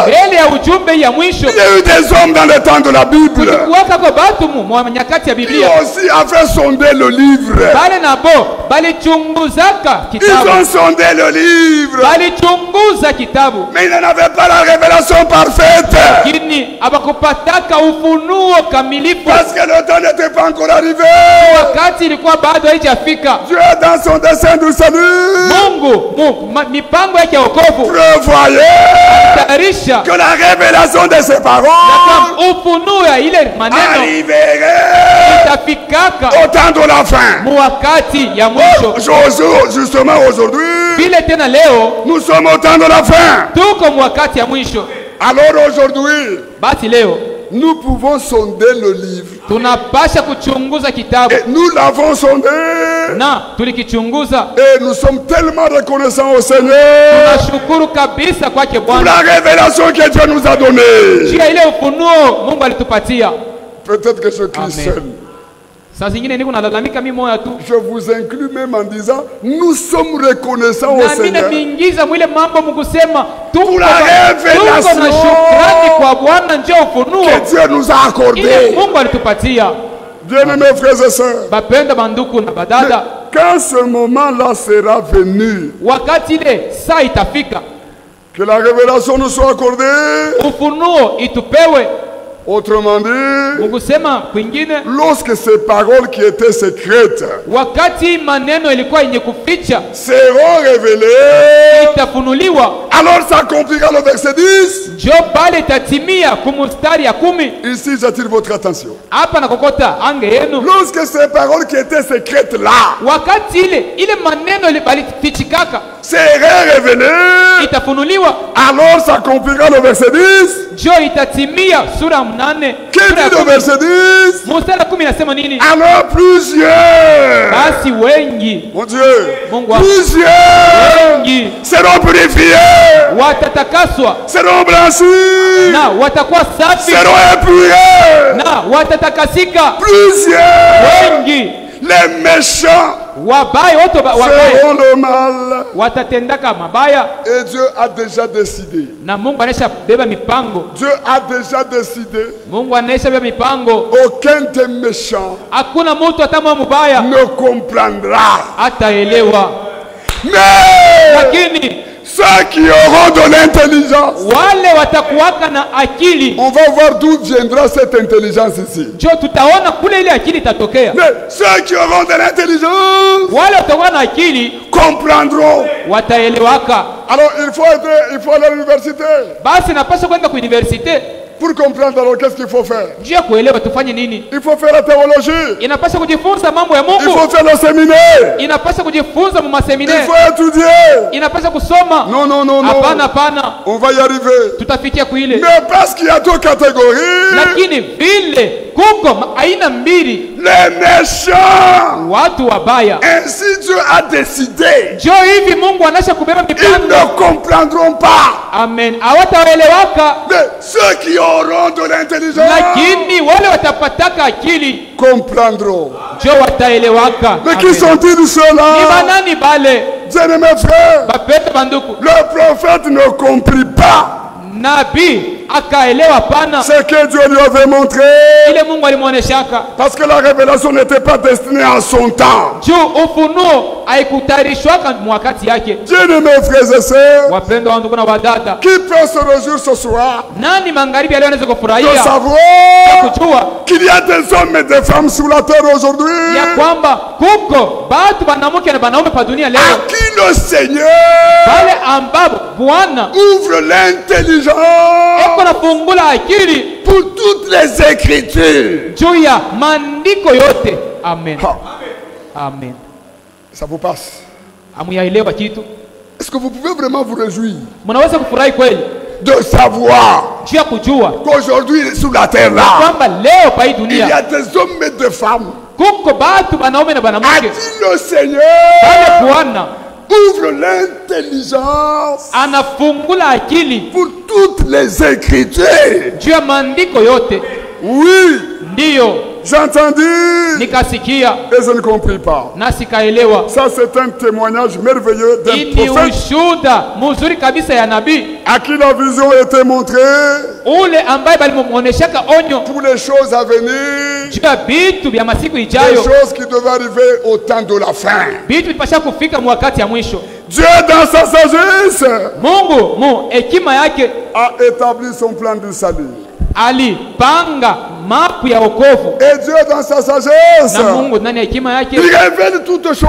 mbele ya ujumbe ya mwisho. il y a eu des hommes dans le temps de la Bible Kuwaka kwa batu mu nyakati ya qui Biblia aussi avaient sondé le livre. bale nabo balichunguzaka Ils kitabu, ont sondé le livre, balichunguza kitabu, mais ils n'avaient pas la révélation parfaite. lakini abakupataka ufunuo kamilifu Parce que le temps n'était pas encore arrivé. wakati ilikuwa bado haijafika. Dieu, dans son dessein du salut, Mipango yake ya wokovu prévoyait tayarisha que la révélation de ces paroles ufunuo ya ile maneno arriverait itafikaka au temps de la fin. mu wakati ya mwisho. Justement aujourd'hui, Vile tena leo nous sommes au temps de la fin. tuko mu wakati ya mwisho. Alors aujourd'hui, Basi leo nous pouvons sonder le livre. tunapasha kuchunguza kitabu, Et nous l'avons sondé. na tulikichunguza. Et nous sommes tellement reconnaissants au Seigneur Tunashukuru kabisa kwake pour Bwana la révélation que Dieu nous a donnée. juu ya ile ufunuo Mungu alitupatia. Peut-être que je crie Amen. seul. Saa zingine niko nalalamika mimi moya tu, Je vous inclus même en disant, nous sommes reconnaissants au na mimi Seigneur namingiza mwile mambo mkusema tuko la na révélation shukrani kwa Bwana njoo ufunuo que Dieu nous a ile accordée. Mungu alitupatia. Bien-aimés frères et sœurs, Bapenda banduku na badada, quand ce moment-là sera venu, wakati ile saa itafika que la révélation nous soit accordée, ufunuo itupewe, autrement dit, mkusema kwingine, lorsque ces paroles qui étaient secrètes wakati maneno ilikuwa yenye kuficha seront révélées, itafunuliwa, alors s'accomplira le verset 10. njo pale itatimia kumustari ya 10. Ici, j'attire votre attention. Hapa nakokota ange yenu, Lorsque ces paroles qui étaient secrètes là wakati ile maneno ile balifichikaka seraient révélées, itafunuliwa, alors s'accomplira le verset 10. njo itatimia sura 8. Que dit le verset 10? Mstari 10 inasema nini? Alors plusieurs, Basi wengi, mon Dieu, Mungu wangu, plusieurs wengi seront purifiés, watatakaswa seront blanchis, na watakuwa safi seront épurés. na watatakasika. Plusieurs, Wengi les méchants wabaya, wote wabaya feront le mal. watatendaka mabaya, Et Dieu a déjà décidé. na Mungu anaisha beba mipango. Dieu a déjà décidé. Mungu anaisha beba mipango. Aucun des méchants Hakuna mtu hata mmoja mubaya ne comprendra. ataelewa, Mais lakini ceux qui auront de l'intelligence, wale watakuwaka na akili, on va voir d'où viendra cette intelligence ici. njo tutaona kule ile akili itatokea. Mais ceux qui auront de l'intelligence Wale watakuwa na akili comprendront. wataelewaka. Alors il faut aller à l'université Basi napasha kwenda ku universite Pour comprendre, alors qu'est-ce qu'il faut faire? Juu ya kuelewa tufanye nini? Il faut faire la théologie. Inapaswa kujifunza mambo ya Il Mungu. faut faire le séminaire. Inapaswa kujifunza mu Il maseminaire. faut étudier. Inapaswa kusoma. Non, non, non, non. Hapana, hapana. On va y arriver. Tutafikia kuile. Mais parce qu'il y a deux catégories. Lakini vile kuko aina mbili Les méchants. watu wabaya. Ainsi Dieu a décidé. Jo hivi Mungu anasha kubeba Ils mipango. ne comprendront pas. Amen. Hawataelewaka. Mais ceux qui auront de l'intelligence Lakini wale watapataka akili comprendront. jo wataelewaka. Mais qui Amen. sont-ils Ni ceux-là? banani bale? Bien-aimés frères, Bapeta banduku. le prophète ne comprit pas Nabii akaelewa pana ce que Dieu lui avait montré. ile Mungu alimuoneshaka. Parce que la révélation n'était pas destinée à son temps. Juu ufunuo haikutayarishwaka mwakati yake. Bien-aimés frères et sœurs, Wapendwa wa ndugu na wadada, qui peut se réjouir ce soir nani magharibi leo anaweza de kufurahia savoir kujua qu'il y a des hommes et des femmes sur la terre aujourd'hui ya kwamba kuko batu banamuke na banaume pa dunia leo à qui le Seigneur pale ambapo Bwana ouvre l'intelligence eko nafungula akili pour toutes les écritures. juu ya maandiko yote. Amen. Ah, Amen. ça vous passe. Amuyaelewa kitu? Est-ce que vous pouvez vraiment vous réjouir Mnaweza kufurahi kweli de savoir juu ya kujua qu'aujourd'hui sur la terre là, kwamba leo pa hii il y dunia a des hommes et des femmes kuko batu banaume na à banamuke qui le Seigneur pale Bwana ouvre l'intelligence anafungula akili pour toutes les écritures. juu ya maandiko yote. Oui, Ndiyo j'entendis nikasikia et je ne compris pas. na sikaelewa. Ça, c'est un témoignage merveilleux Hii d'un ni prophète ushuhuda mzuri kabisa ya nabii à qui la vision était montrée ule ambaye balimuoneshaka onyo pour les choses à venir, juu ya vitu vya masiku les ijayo, choses qui devaient arriver au temps de la fin. vitu vipasha kufika mwakati ya mwisho. Dieu, dans sa sagesse, Mungu mu hekima yake a établi son plan du salut. alipanga mapu ya wokovu, Et Dieu, dans sa sagesse, na Mungu ndani ya hekima yake il révèle toutes choses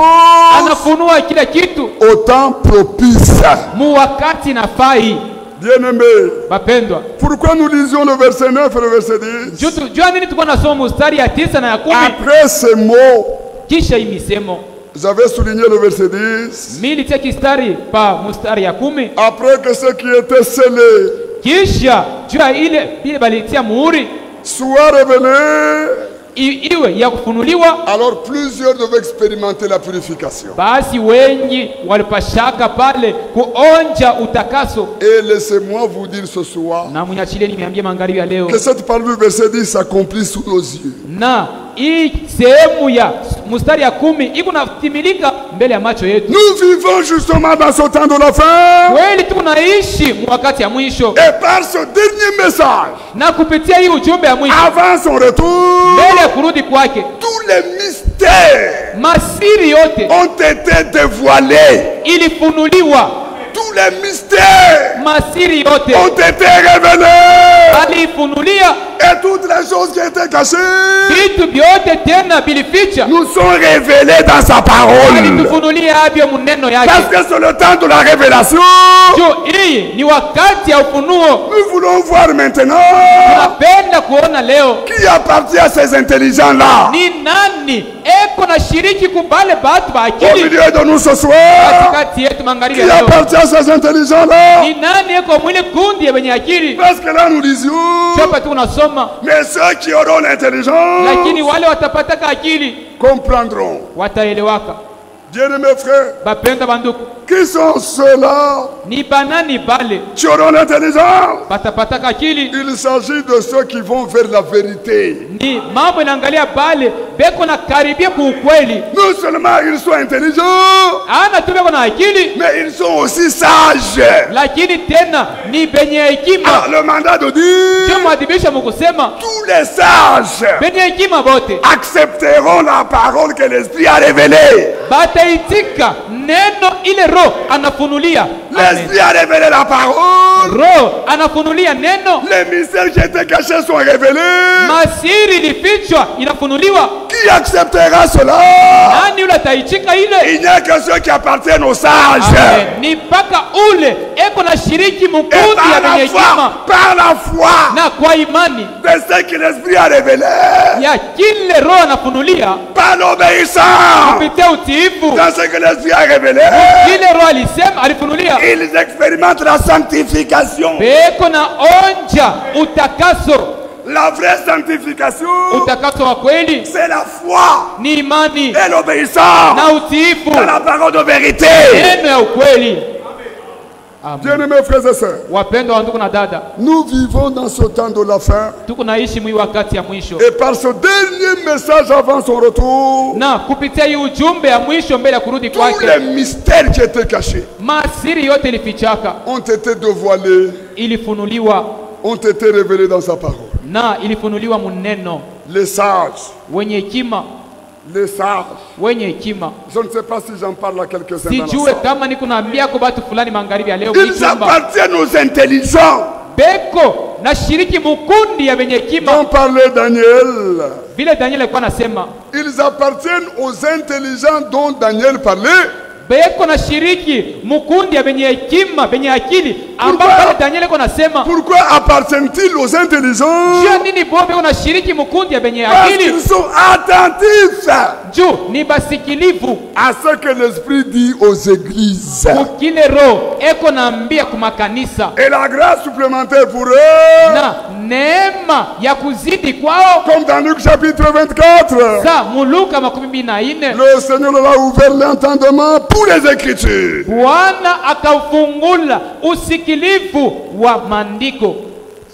anafunua kila kitu au temps propice. mu wakati na fai. Bien-aimés, Bapendwa, pourquoi nous lisions le verset 9 et le verset 10? jua nini tuko nasoma mstari ya 9 na ya 10 Après ces mots, kisha hii misemo j'avais souligné le verset 10. mili kistari pa mstari ya 10 Après que ceux qui étaient scellés kisha jua ile balitia muhuri soient revenus, iwe ya kufunuliwa, alors plusieurs devaient expérimenter la purification. basi wengi walipashaka pale kuonja utakaso. Et laissez-moi vous dire ce soir Na mniachilie niambie magharibi ya leo, que cette parole du verset 10 s'accomplit sous nos yeux. na hii sehemu ya mstari ya 10 iko natimilika mbele ya macho yetu. Nous vivons justement dans ce temps de la fin. Kweli tunaishi wakati ya mwisho, Et par ce dernier message, na kupitia hii ujumbe ya mwisho avant son retour, mbele ya kurudi kwake, tous les mystères masiri yote ont été dévoilés. ilifunuliwa, Tous les mystères masiri yote ont été révélés. alifunulia, Et toutes les choses qui étaient cachées vitu vyote tena bilificha nous sont révélées dans sa parole. alitufunulia avyo muneno Parce yake. que c'est le temps de la révélation. Jo, hii ni wakati ya ufunuo. Nous voulons voir maintenant Tunapenda kuona leo qui appartient à ces intelligents-là ni nani eko na shiriki kubale batu ba au akili milieu de nous ce soir. katikati yetu magharibi Qui ya leo. appartient à ces intelligents-là. Ni nani eko mwile kundi ya wenye akili? Parce que là nous disions, Hapa tu unasoma, mais ceux qui auront l'intelligence lakini wale watapataka akili comprendront. wataelewaka. Bien-aimés frères, Bapenda banduku, qui sont ceux-là ni banani bale qui auront l'intelligence? batapataka akili? Il s'agit de ceux qui vont vers la vérité. Ni mambo inaangalia bale beko na karibia ku ukweli. Non seulement ils sont intelligents, Ana tu beko na akili, mais ils sont aussi sages. lakini tena ni benye hekima. Alors le mandat de Dieu, Sio mwadhibisha mukusema tous les sages benye hekima bote accepteront la parole que l'Esprit a révélée. bataitika neno ile roho anafunulia. L'Esprit a révélé la parole. Roho anafunulia neno. Les mystères qui étaient cachés sont révélés. Masiri ilifichwa inafunuliwa. Qui acceptera cela? Nani yule ataichika ile? Il n'y a que ceux qui appartiennent aux sages. Amen. Ni mpaka ule eko na shiriki Et mkundi ya par wenye la foi, hekima par la foi na kwa imani de ce que l'Esprit a révélé, ya kile roho anafunulia par l'obéissance kupitia utiifu dans ce que l'Esprit a révélé, kile roho alisema alifunulia. ils expérimentent la sanctification. Beko na onja utakaso. La vraie sanctification, Utakaso wa kweli c'est la foi ni imani et l'obéissance na utiifu à la parole de vérité. neno ya ukweli. Bien-aimés frères et sœurs, Wapendwa wa ndugu na dada, nous vivons dans ce temps de la fin. tuko naishi mwi wakati ya mwisho, Et par ce dernier message avant son retour, na kupitia hii ujumbe ya mwisho mbele ya kurudi tous kwake, les mystères qui étaient cachés masiri yote ilifichaka, ont été dévoilés, ilifunuliwa ont été révélés dans sa parole. na ilifunuliwa muneno. Les sages, Wenye hekima, les sages, wenye hekima, je ne sais pas si j'en parle à quelques-uns dans la sijue salle. kama niko naambia kwa batu fulani magharibi ya leo Ils mwichumba, appartiennent aux intelligents beko na shiriki mukundi ya wenye hekima, dont parlait Daniel. vile Daniel alikuwa anasema. Ils appartiennent aux intelligents dont Daniel parlait. Beko na shiriki mukundi ya wenye hekima, wenye akili, ambao Pourquoi? pale Daniel alikuwa anasema. Pourquoi appartiennent-ils aux intelligents? Jua nini bo beko na shiriki mukundi ya wenye Parce akili? qu'ils sont attentifs Juu ni basikilivu à ce que l'Esprit dit aux églises. kukile roho eko naambia kumakanisa, Et la grâce supplémentaire pour eux, na neema ya kuzidi kwao. comme dans Luc chapitre 24, Sa Muluka 24, le Seigneur leur a ouvert l'entendement pour les Écritures. Bwana akafungula usikilivu wa maandiko.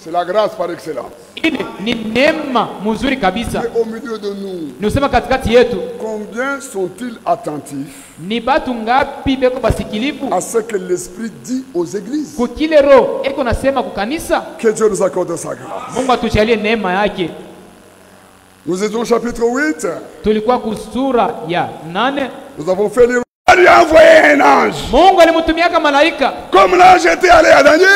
C'est la grâce par excellence. Ile ni neema mzuri kabisa. Mais au milieu de nous, Ni usema katikati yetu combien sont-ils attentifs ni batu ngapi beko basikilivu à ce que l'Esprit dit aux églises? kukile roho eko nasema kukanisa. Que Dieu nous accorde sa grâce. Mungu atujalie neema yake. Nous étions au chapitre 8. Tulikuwa kusura ya 8. Nous avons fait lire. Il lui a envoyé un ange. Mungu alimutumiaka malaika Comme l'ange était allé à Daniel.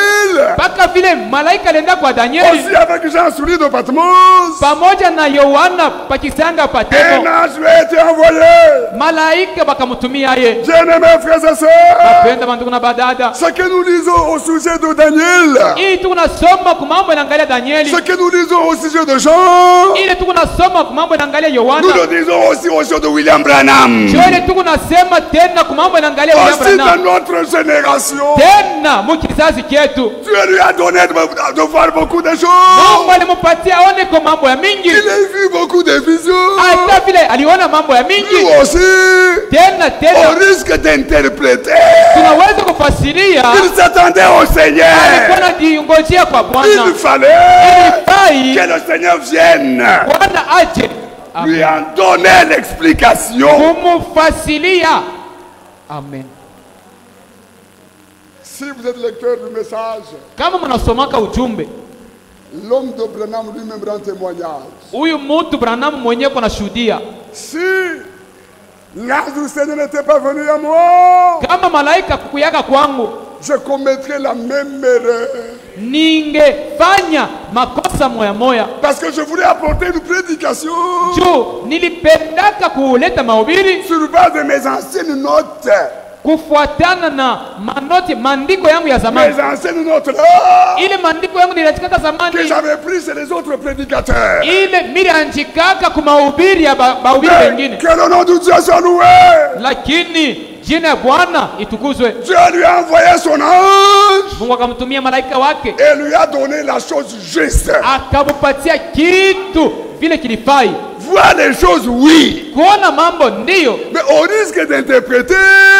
mpaka vile malaika alienda kwa Danieli Aussi avec Jean Soulier de Patmos. pamoja na Yohana pakisanga Un Patemo, ange lui a été envoyé. malaika bakamutumia ye. Bien-aimés frères et sœurs, Bapenda bandugu na badada, ce que nous lisons au sujet de Daniel, hii tuko nasoma kumambo inaangalia Danieli, ce que nous lisons au sujet de Jean, ile tuko nasoma kumambo inaangalia nous Yohana, le disons aussi au sujet de William Branham. ile tuko nasema tena kumambo inaangalia William Aussi dans Branham, notre génération, tena mukizazi chetu. Dieu lui a donné de voir beaucoup de Mungu choses. alimupatia aone kwa mambo ya mingi, Il a vu beaucoup de visions. hata vile aliona mambo ya Nous mingi. aussi, Tena au tena risque d'interpréter, tunaweza kufasiria, il s'attendait au alikuwa Seigneur. anajingojea kwa Bwana, Il fallait ilifai que le Seigneur vienne Bwana aje lui en donner l'explication. kumufasilia. Amen. Si vous êtes lecteur du message, Kama mnasomaka ujumbe l'homme de Branham lui-même rend témoignage. huyu mtu Branham mwenyewe kuna shuhudia, Si l'ange du Seigneur n'était pas venu à moi, kama malaika kukuyaka kwangu je commettrais la même erreur. ningefanya makosa moya moya, Parce que je voulais apporter une prédication juu nilipendaka kuleta mahubiri sur base de mes anciennes notes. kufuatana na maandiko yangu ya Mes zamani. anciennes notes là, Ile maandiko yangu niliandikaka que zamani, j'avais pris chez les autres prédicateurs. ile miliandikaka ku mahubiri ya bahubiri Mais wengine, que le nom de Dieu soit loué. lakini jina ya Bwana itukuzwe. Dieu lui a envoyé son ange Mungu akamtumia malaika wake, et lui a donné la chose juste. akamupatia kitu vile kilifai. Voir les choses, oui. Kuona mambo ndiyo, Mais au risque d'interpréter,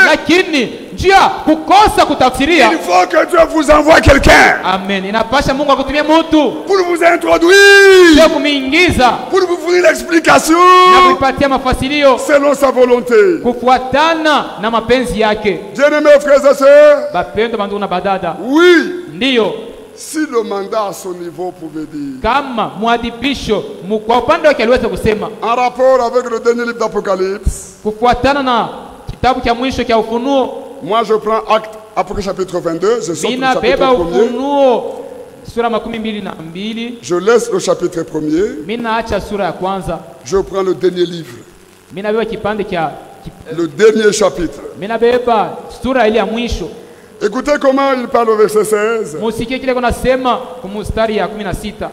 lakini juu ya kukosa kutafsiria. il faut que Dieu vous envoie quelqu'un Amen. Inapasha Mungu akutumia mtu pour vous introduire, sio kumiingiza pour vous fournir l'explication na kuipatia mafasilio selon sa volonté. kufuatana na mapenzi yake. Bien-aimés frères et sœurs, Bapendwa bandugu na badada, oui, ndiyo si le mandat à son niveau pouvait dire, kama mwadhibisho kwa upande wake aliweza kusema en rapport avec le dernier livre d'Apocalypse, kufuatana na kitabu cha mwisho cha Ufunuo. Moi je prends Acte après chapitre 22, je sors le Mina chapitre beba 1er. Ufunuo sura 22. Je laisse le chapitre 1er. Mina acha sura ya kwanza. Je prends le dernier livre. Mina beba kipande cha Le dernier chapitre. Mina beba sura ile ya mwisho. Écoutez comment il parle au verset 16. Musikie kile kunasema kwa mstari ya 16.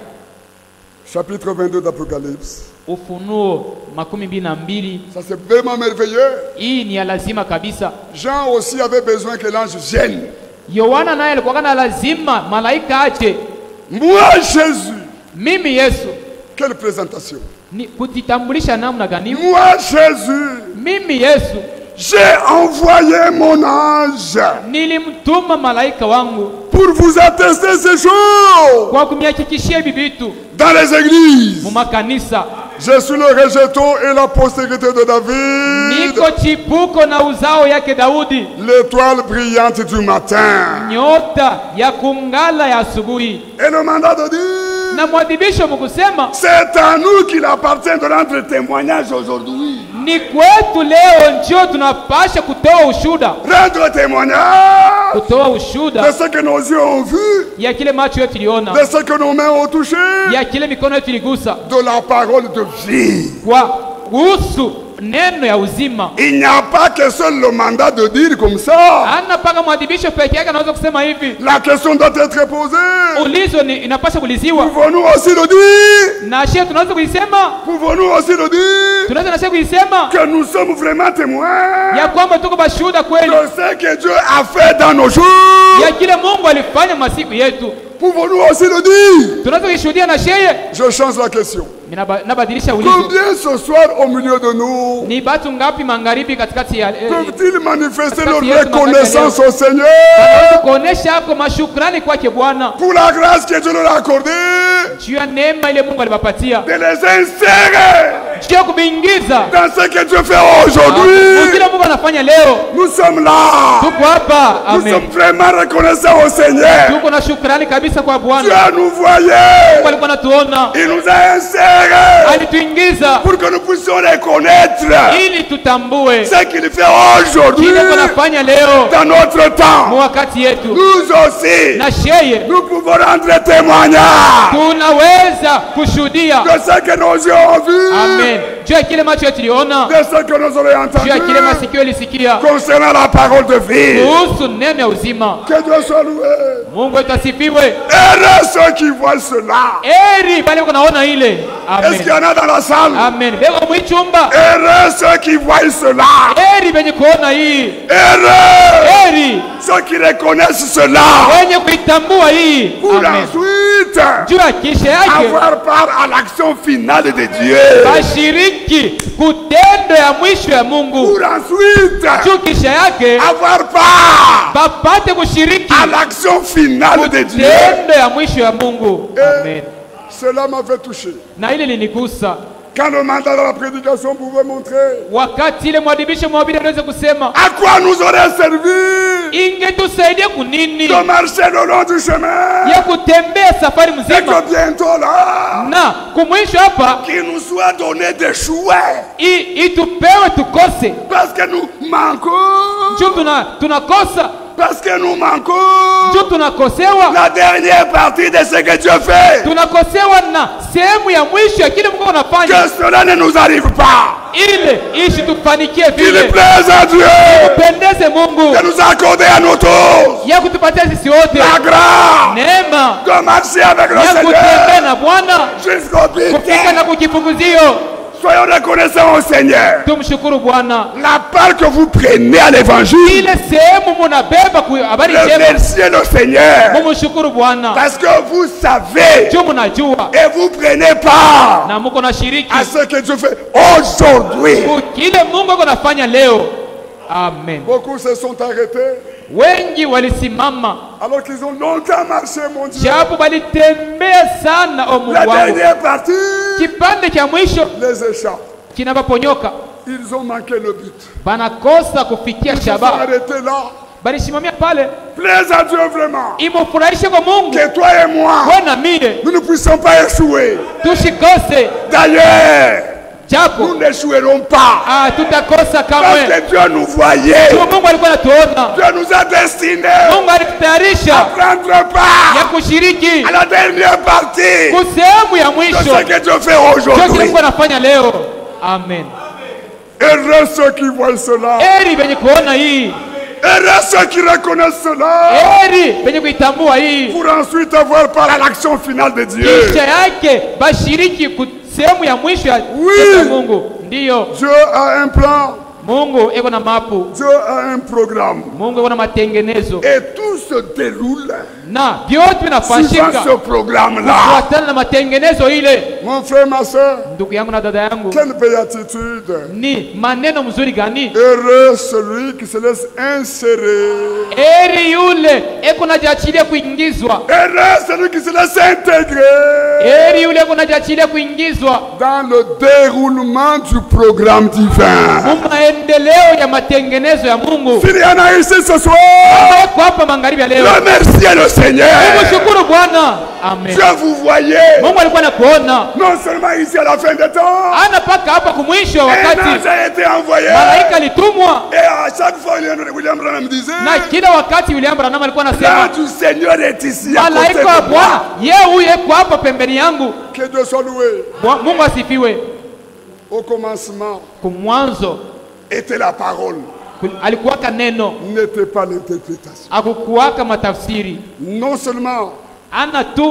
Chapitre 22 d'Apocalypse. Ufunuo 22. Ça c'est vraiment merveilleux. Hii ni ya lazima kabisa. Jean aussi avait besoin que l'ange vienne. Yohana naye alikuwa na lazima malaika aje. Moi Jésus. Mimi Yesu. Quelle présentation. Ni kujitambulisha namna gani? Moi Jésus. Mimi Yesu. J'ai envoyé mon ange Nilimtuma malaika wangu pour vous attester ces choses kwa kumhakikishia hivi vitu dans les églises. mu makanisa. Je suis le rejeton et la postérité de David, Niko chipuko na uzao yake Daudi, l'étoile brillante du matin. nyota ya kungala ya asubuhi. Et le mandat de Dieu, Na mwadhibisho mkusema c'est à nous qu'il appartient de rendre témoignage aujourd'hui. ni kwetu leo ndio tunapasha kutoa ushuda, Rendre témoignage kutoa de ushuda ce que nos yeux ont vu, ya kile macho yetu iliona, de ce que nos mains ont touché, ya kile mikono yetu iligusa, de la parole de vie. kwa kuhusu neno ya uzima. Il n'y a pas que seul le mandat de dire comme ça. Ana paka mwadhibisho peke yake anaweza kusema hivi. La question doit être posée. Ulizo ni inapasha kuliziwa. Pouvons-nous aussi le dire? Na shia tunaweza kuisema, Pouvons-nous aussi le dire? tunaweza na shia kuisema Que nous sommes vraiment témoins ya kwamba tuko bashuhuda kweli de ce que Dieu a fait dans nos jours. ya kile Mungu alifanya masiku yetu. Pouvons-nous aussi le dire? Tunaweza kushuhudia na sheye. Je change la question. Nabadilisha ulizo. Combien ce soir au milieu de nous Ni batu ngapi magharibi katikati ya peuvent-ils manifester leur Parce que reconnaissance au Seigneur wanaweza kuonesha hapo mashukrani kwake Bwana pour la grâce que Dieu leur a accordée juu ya neema ile Mungu aliwapatia, de les insérer juu ya kubiingiza dans ce que Dieu fait aujourd'hui? kile Mungu anafanya leo. Nous sommes là. Tuko hapa, Nous amen. sommes vraiment reconnaissants au Seigneur. Tuko na shukrani kabisa kwa Dieu Bwana. nous Mungu voyait. alikuwa anatuona, Il nous a insérés alituingiza pour que nous puissions reconnaître ili tutambue ce qu'il fait aujourd'hui kile tunafanya leo dans notre mu temps. wakati yetu. Nous aussi, Na sheye nous pouvons rendre témoignage tunaweza kushuhudia, de ce que nos yeux ont vu, amen, juu ya kile macho yetu iliona, de ce que nos oreilles ont juu ya kile entendu masikio ilisikia concernant la parole de vie. kuhusu neno ya uzima. Que Dieu soit loué. Mungu wetu asifiwe. Heureux ceux qui voient cela. Eri bali kunaona ile, Est-ce qu'il y amen, en a dans la salle? amen. Beko mwichumba, Heureux ceux qui voient cela. eri benye kuona hii, Heureux eri ceux qui reconnaissent cela. wenye kuitambua hii, Pour amen, ensuite juu ya kisha yake avoir part à l'action finale de Dieu. bashiriki kutendo ya mwisho ya Mungu, Pour ensuite juu kisha yake avoir part bapate kushiriki à l'action finale de Dieu. kutendo ya mwisho ya Mungu, amen. Cela m'avait touché. Na ile linigusa Quand le mandat de la prédication pouvait montrer wakati ile mwadibisho mwabili anaweza kusema à quoi nous aurait servi ingetusaidia kunini de marcher le long du chemin ya kutembea safari et mzima, que bientôt là, na kumwisho hapa qu'il nous soit donné d'échouer itupewe tukose, parce que nous manquons, juu tunakosa, parce que nous manquons juu tunakosewa, la dernière partie de ce que Dieu fait. tunakosewa na sehemu ya mwisho ya kile Mungu anafanya, Que cela ne nous arrive pas. ile ishi tufanikie Qu'il vile, plaise à Dieu pendeze Mungu de nous accorder à nous tous ya kutupatia sisi wote la grâce neema de marcher avec le ya kutembea Seigneur na Bwana jusqu'au but. kufika na kukifunguzio. Soyons reconnaissants au Seigneur. Tumshukuru Bwana. La part que vous prenez à l'évangile, Ile sehemu munabeba habari njema, remerciez le Seigneur. mumshukuru Bwana. Parce que vous savez Juu munajua et vous prenez part na muko na shiriki à ce que Dieu fait aujourd'hui. kile Mungu ako nafanya leo. Amen. Beaucoup se sont arrêtés Wengi walisimama alors qu'ils ont longtemps marché, mon Dieu. japo walitembea sana, o Mungu La wangu. dernière partie Kipande cha mwisho les échappe. kinabaponyoka, Ils ont manqué le but. banakosa kufikia Ils se sont shabaha, arrêtés là. balisimamia pale. Plaise à Dieu vraiment. Imufurahishe kwa Mungu Que toi et moi, wewe na mie nous ne puissions pas échouer. tusikose. D'ailleurs, chako. nous n'échouerons pas. Tutakosa Parce kamwe. que Dieu nous voyait. Mungu alikuwa anatuona. Dieu nous a destinés Mungu alitutayarisha à prendre ya part kushiriki à la dernière partie kusehemu ya de mwisho ce que Dieu fait cho kile aujourd'hui. Mungu anafanya leo. Amen. Heureux ceux qui voient cela. Heri penye kuona hii, Heureux ceux qui reconnaissent cela. heri penye kuitambua hii, Pour ensuite avoir part à l'action finale de Dieu. kisha yake bashiriki sehemu ya mwisho ya Oui. kazi ya Mungu. Ndiyo, Dieu a un plan. Mungu eko na mapu, Dieu a un programme. Mungu eko na matengenezo, Et tout se déroule na vyote suivant vinafanyika ce programme-là. kufuatana na matengenezo ile. Mon frère, ma soeur, Ndugu yangu na dada yangu, quelle béatitude. ni maneno mzuri gani! Heureux celui qui se laisse insérer. Heri yule eko najiachilia kuingizwa, Heureux celui qui se laisse intégrer heri yule eko najiachilia kuingizwa dans le déroulement du programme divin. mu maendeleo ya matengenezo ya Mungu. S'il y en a ici ce soir, Eko hapa magharibi ya leo, remerciez le Seigneur. mshukuru Bwana. Amen. Dieu vous voyait, Mungu alikuwa anakuona, non seulement ici à la fin des temps, ana paka hapa kumwisho wa un wakati ange a été envoyé. malaika alitumwa, Et à chaque fois, William Branham disait, na kila wakati William Branham alikuwa l'ange anasema du Seigneur est ici à côté malaika wa de Bwana moi. yeye huyu eko hapa pembeni yangu. Que Dieu soit loué. Mungu asifiwe. Au commencement Kumwanzo était la parole, alikuwaka neno, n'était pas l'interprétation. akukuwaka matafsiri, Non seulement ana tu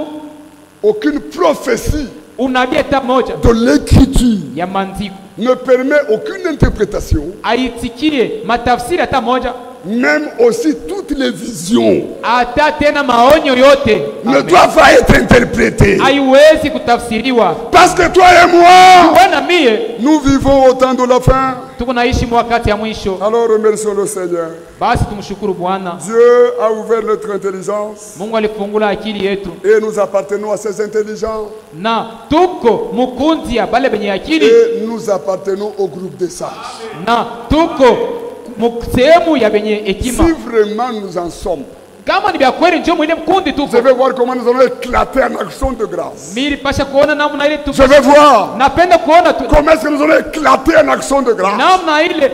aucune prophétie unabii hata moja de l'écriture ya maandiko ne permet aucune interprétation, aitikie matafsiri hata moja, même aussi toutes les visions hata tena maonyo yote ne doivent pas être interprétées. haiwezi kutafsiriwa. Parce que toi et moi, Wewe na mie nous vivons au temps de la fin. tuko naishi wakati ya mwisho, Alors remercions le Seigneur. basi tumshukuru Bwana. Dieu a ouvert notre intelligence Mungu alifungula akili yetu et nous appartenons à ces intelligents na tuko mukundi ya bale benye akili et nous appartenons au groupe des sages. na tuko sehemu ya benye hekima. Si vraiment nous en sommes, Kama ni vya kweli njo mwile mkundi je tuko. vais voir comment nous allons éclater en action de grâce. Mimi pasha kuona namna ile tuko. Je vais voir Napenda kuona comment est-ce que nous allons éclater en action de grâce. namna ile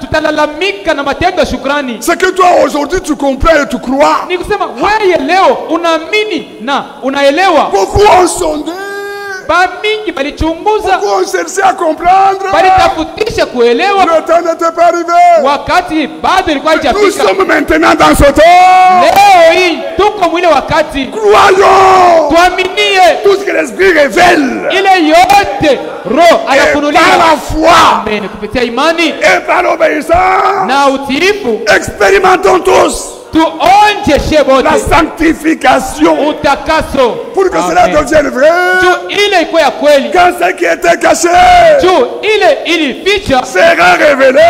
tutalalamika na matendo ya shukrani. C'est que toi aujourd'hui tu comprends et tu crois. Ni kusema wewe leo unaamini na unaelewa. Beaucoup ont sondé, Ba mingi balichunguza, beaucoup ont cherché à comprendre. balitafutisha kuelewa, Le temps n'était pas arrivé. wakati bado ilikuwa Nous haijafika. sommes maintenant dans ce temps. Leo hii tuko mwile wakati, Croyons tuaminie tout ce que l'Esprit révèle. ile yote Roho Et par anafunulia. la foi Amen. Kupitia imani et par l'obéissance, na utiifu expérimentons tous tuonjeshe bote la sanctification utakaso, pour que cela Amen. devienne vrai. juu ile ikuwe ya kweli, Quand ce qui était caché juu ile ilificha, sera révélé,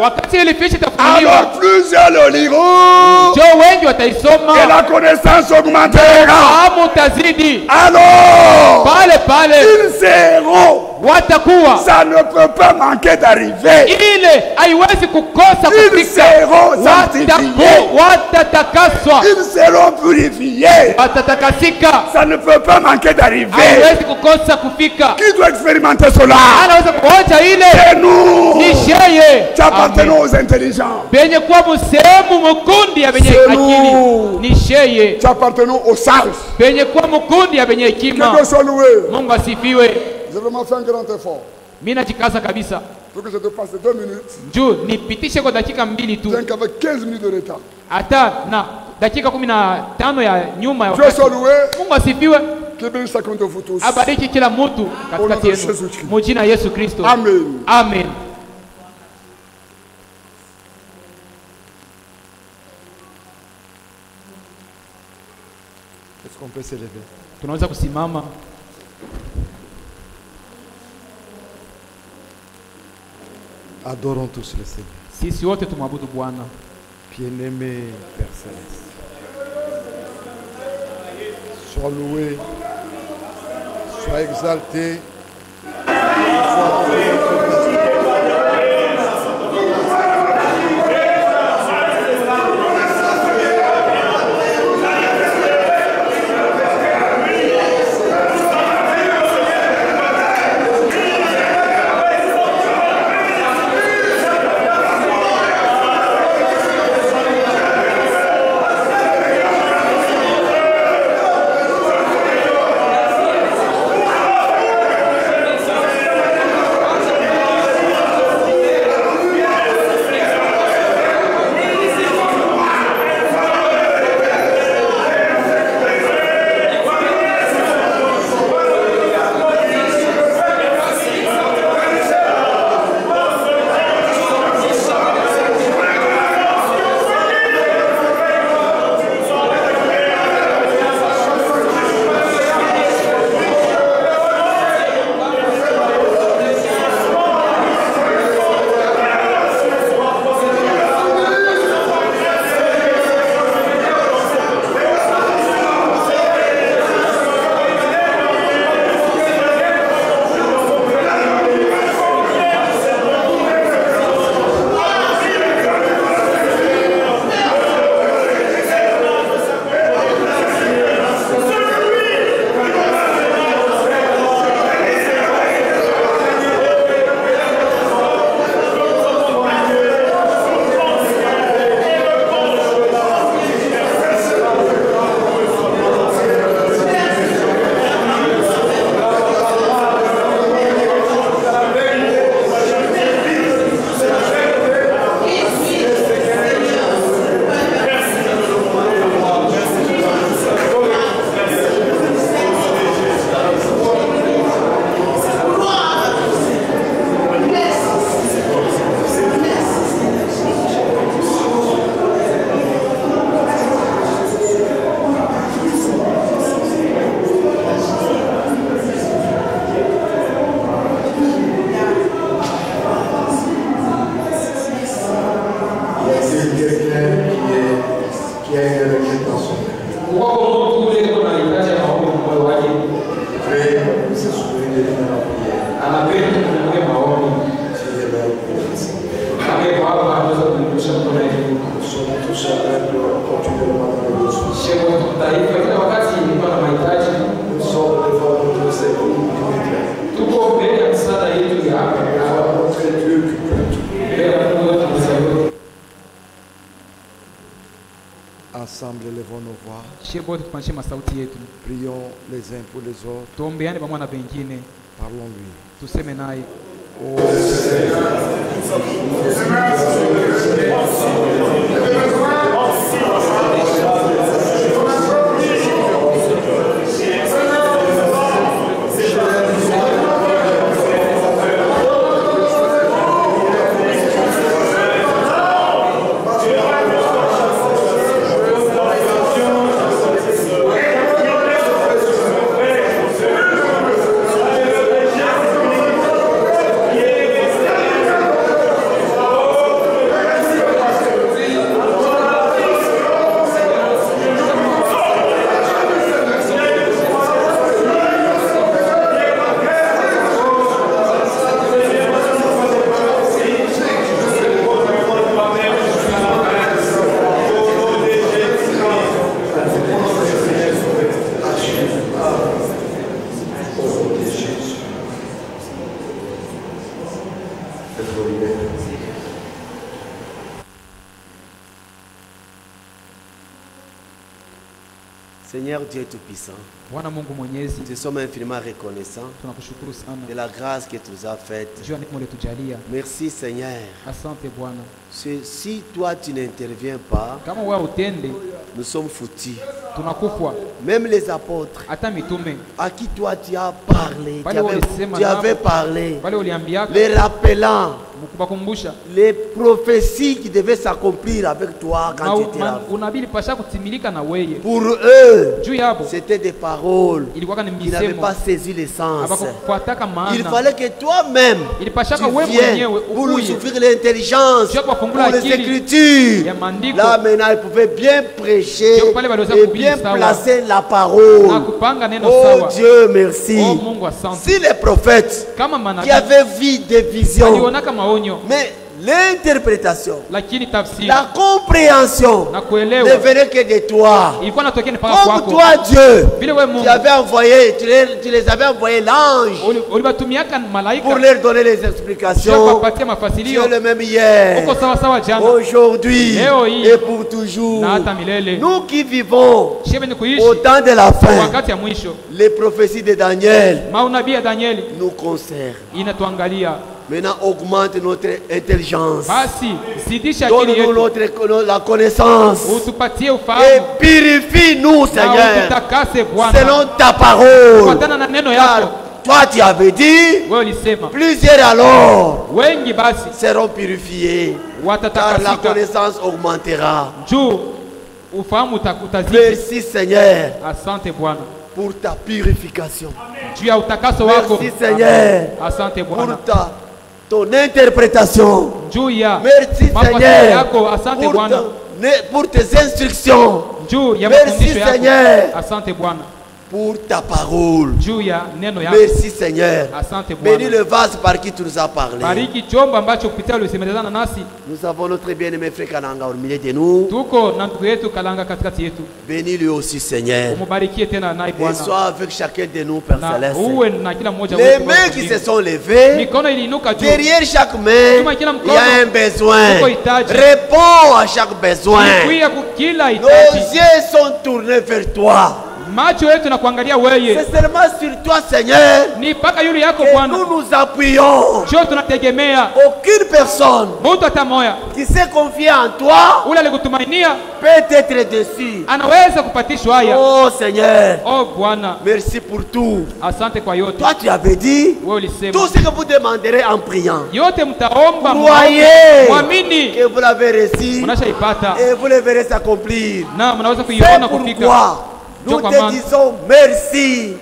wakati ilificha itafunuliwa, alors plusieurs le liront jo wengi et wataisoma, la connaissance augmentera. fahamu utazidi, Alors, pale ils seront. watakuwa, Ça ne peut pas manquer d'arriver. ile haiwezi kukosa Ils kufika, seront sanctifiés. watatakaswa, Ils seront purifiés. watatakasika, Ça ne peut pas manquer d'arriver. haiwezi kukosa kufika. Qui doit expérimenter cela? Anaweza kuonja ile C'est nous ni sheye qui appartenons aux intelligents. benye kuwa musehemu mukundi ya benye Selu. akili, ni sheye Qui appartenons aux sages. benye kuwa mukundi ya benye Que hekima. Dieu soit loué. Mungu asifiwe. J'ai vraiment fait un grand effort. Mimi najikaza kabisa Pour que je te passe 2 minutes. juu nipitishe kwa dakika mbili tu, Bien qu'avec 15 minutes de retard. hata na dakika 15 ya nyuma ya Dieu wakati. soit loué. Mungu asifiwe, Qu'il bénisse chacun de vous tous. abariki kila mtu katikati Yesu yenu Kristo. mujina Yesu Kristo. Amen. Amen. Est-ce qu'on peut s'élever? Tunaweza kusimama. Adorons tous le Seigneur. Sisi wote tumwabudu Bwana. Bien-aimé Père Céleste, sois loué, sois exalté. qui a une requête dans son cœur. Prie pour se souvenir de lui dans la prière. Nous sommes tous en train de continuellement dans le besoin. Nous sommes devant notre Seigneur immédiat. Devant notre Dieu qui peut tout. Ensemble, levons nos voix. Prions les uns pour les autres. Parlons-lui. Oh Seigneur Dieu Tout-Puissant, nous te sommes infiniment reconnaissants de la grâce que tu nous as faite. Merci Seigneur. Si toi tu n'interviens pas, nous sommes foutus. Même les apôtres à qui toi tu as parlé, tu avais parlé, les rappelant les prophéties qui devaient s'accomplir avec toi quand tu étais là. Pour eux, c'était des paroles qui n'avaient pas saisi l'essence. Il fallait que toi-même tu viennes pour nous souffrir l'intelligence, pour les Écritures. Là maintenant, ils pouvaient bien prêcher et bien placer la parole. Oh Dieu, merci. Si les prophètes qui avaient vu des visions, mais l'interprétation, la compréhension ne venait que de toi. Comme toi, Dieu, tu les avais envoyé l'ange pour leur donner les explications. Tu es le même hier, aujourd'hui et pour toujours. Nous qui vivons au temps de la fin, les prophéties de Daniel nous concernent. Maintenant, augmente notre intelligence. Donne-nous la connaissance. Et purifie-nous, Seigneur, selon ta parole. Car toi, tu avais dit, plusieurs alors seront purifiés. Car la connaissance augmentera. Merci, Seigneur, pour ta purification. Merci, Seigneur, pour ton interprétation. Merci Seigneur pour tes instructions. Merci Seigneur pour ta parole. Merci Seigneur. Bénis le vase par qui tu nous as parlé. Nous avons notre bien-aimé frère Kalanga au milieu de nous. Bénis lui aussi Seigneur. Et sois avec chacun de nous, Père Céleste. Les mains qui se sont levées, derrière chaque main, il y a un besoin. Réponds à chaque besoin. Nos yeux sont tournés vers toi. C'est seulement sur toi, Seigneur, que nous nous appuyons. Aucune personne qui s'est confiée en toi peut être déçue. Oh Seigneur, merci pour tout. Toi, tu avais dit tout ce que vous demanderez en priant. Croyez que vous l'avez reçu et vous le verrez s'accomplir. C'est pourquoi Nous te disons merci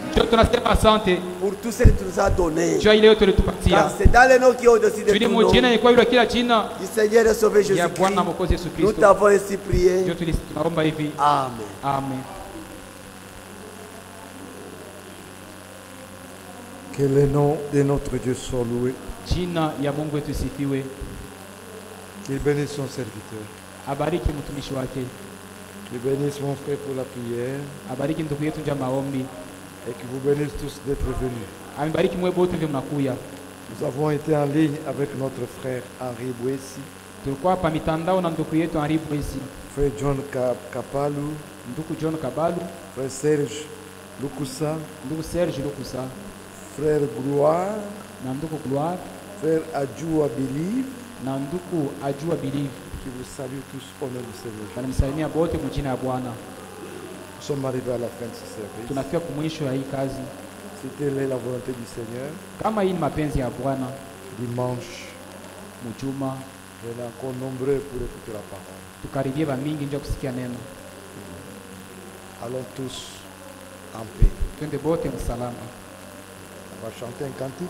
pour tout ce que tu nous as donné. Car c'est dans le nom qui est au-dessus de tout nom du Seigneur et Sauveur Jésus-Christ. Nous t'avons ainsi prié. Amen. Amen. Que le nom de notre Dieu soit loué. Qu'il bénisse son serviteur. Qu'il bénisse mon frère pour la prière. Et qu'il vous bénisse tous d'être venus. Nous avons été en ligne avec notre frère Henri Bouessi. Frère John Kapalu. Frère Serge Lukusa. Frère Gloire. Frère Adjoua Believe. Qui vous salue tous au nom du Seigneur. Nous sommes arrivés à la fin de ce service. C'était la volonté du Seigneur. Dimanche, venez encore nombreux pour écouter la parole. Allons tous en paix. On va chanter un cantique.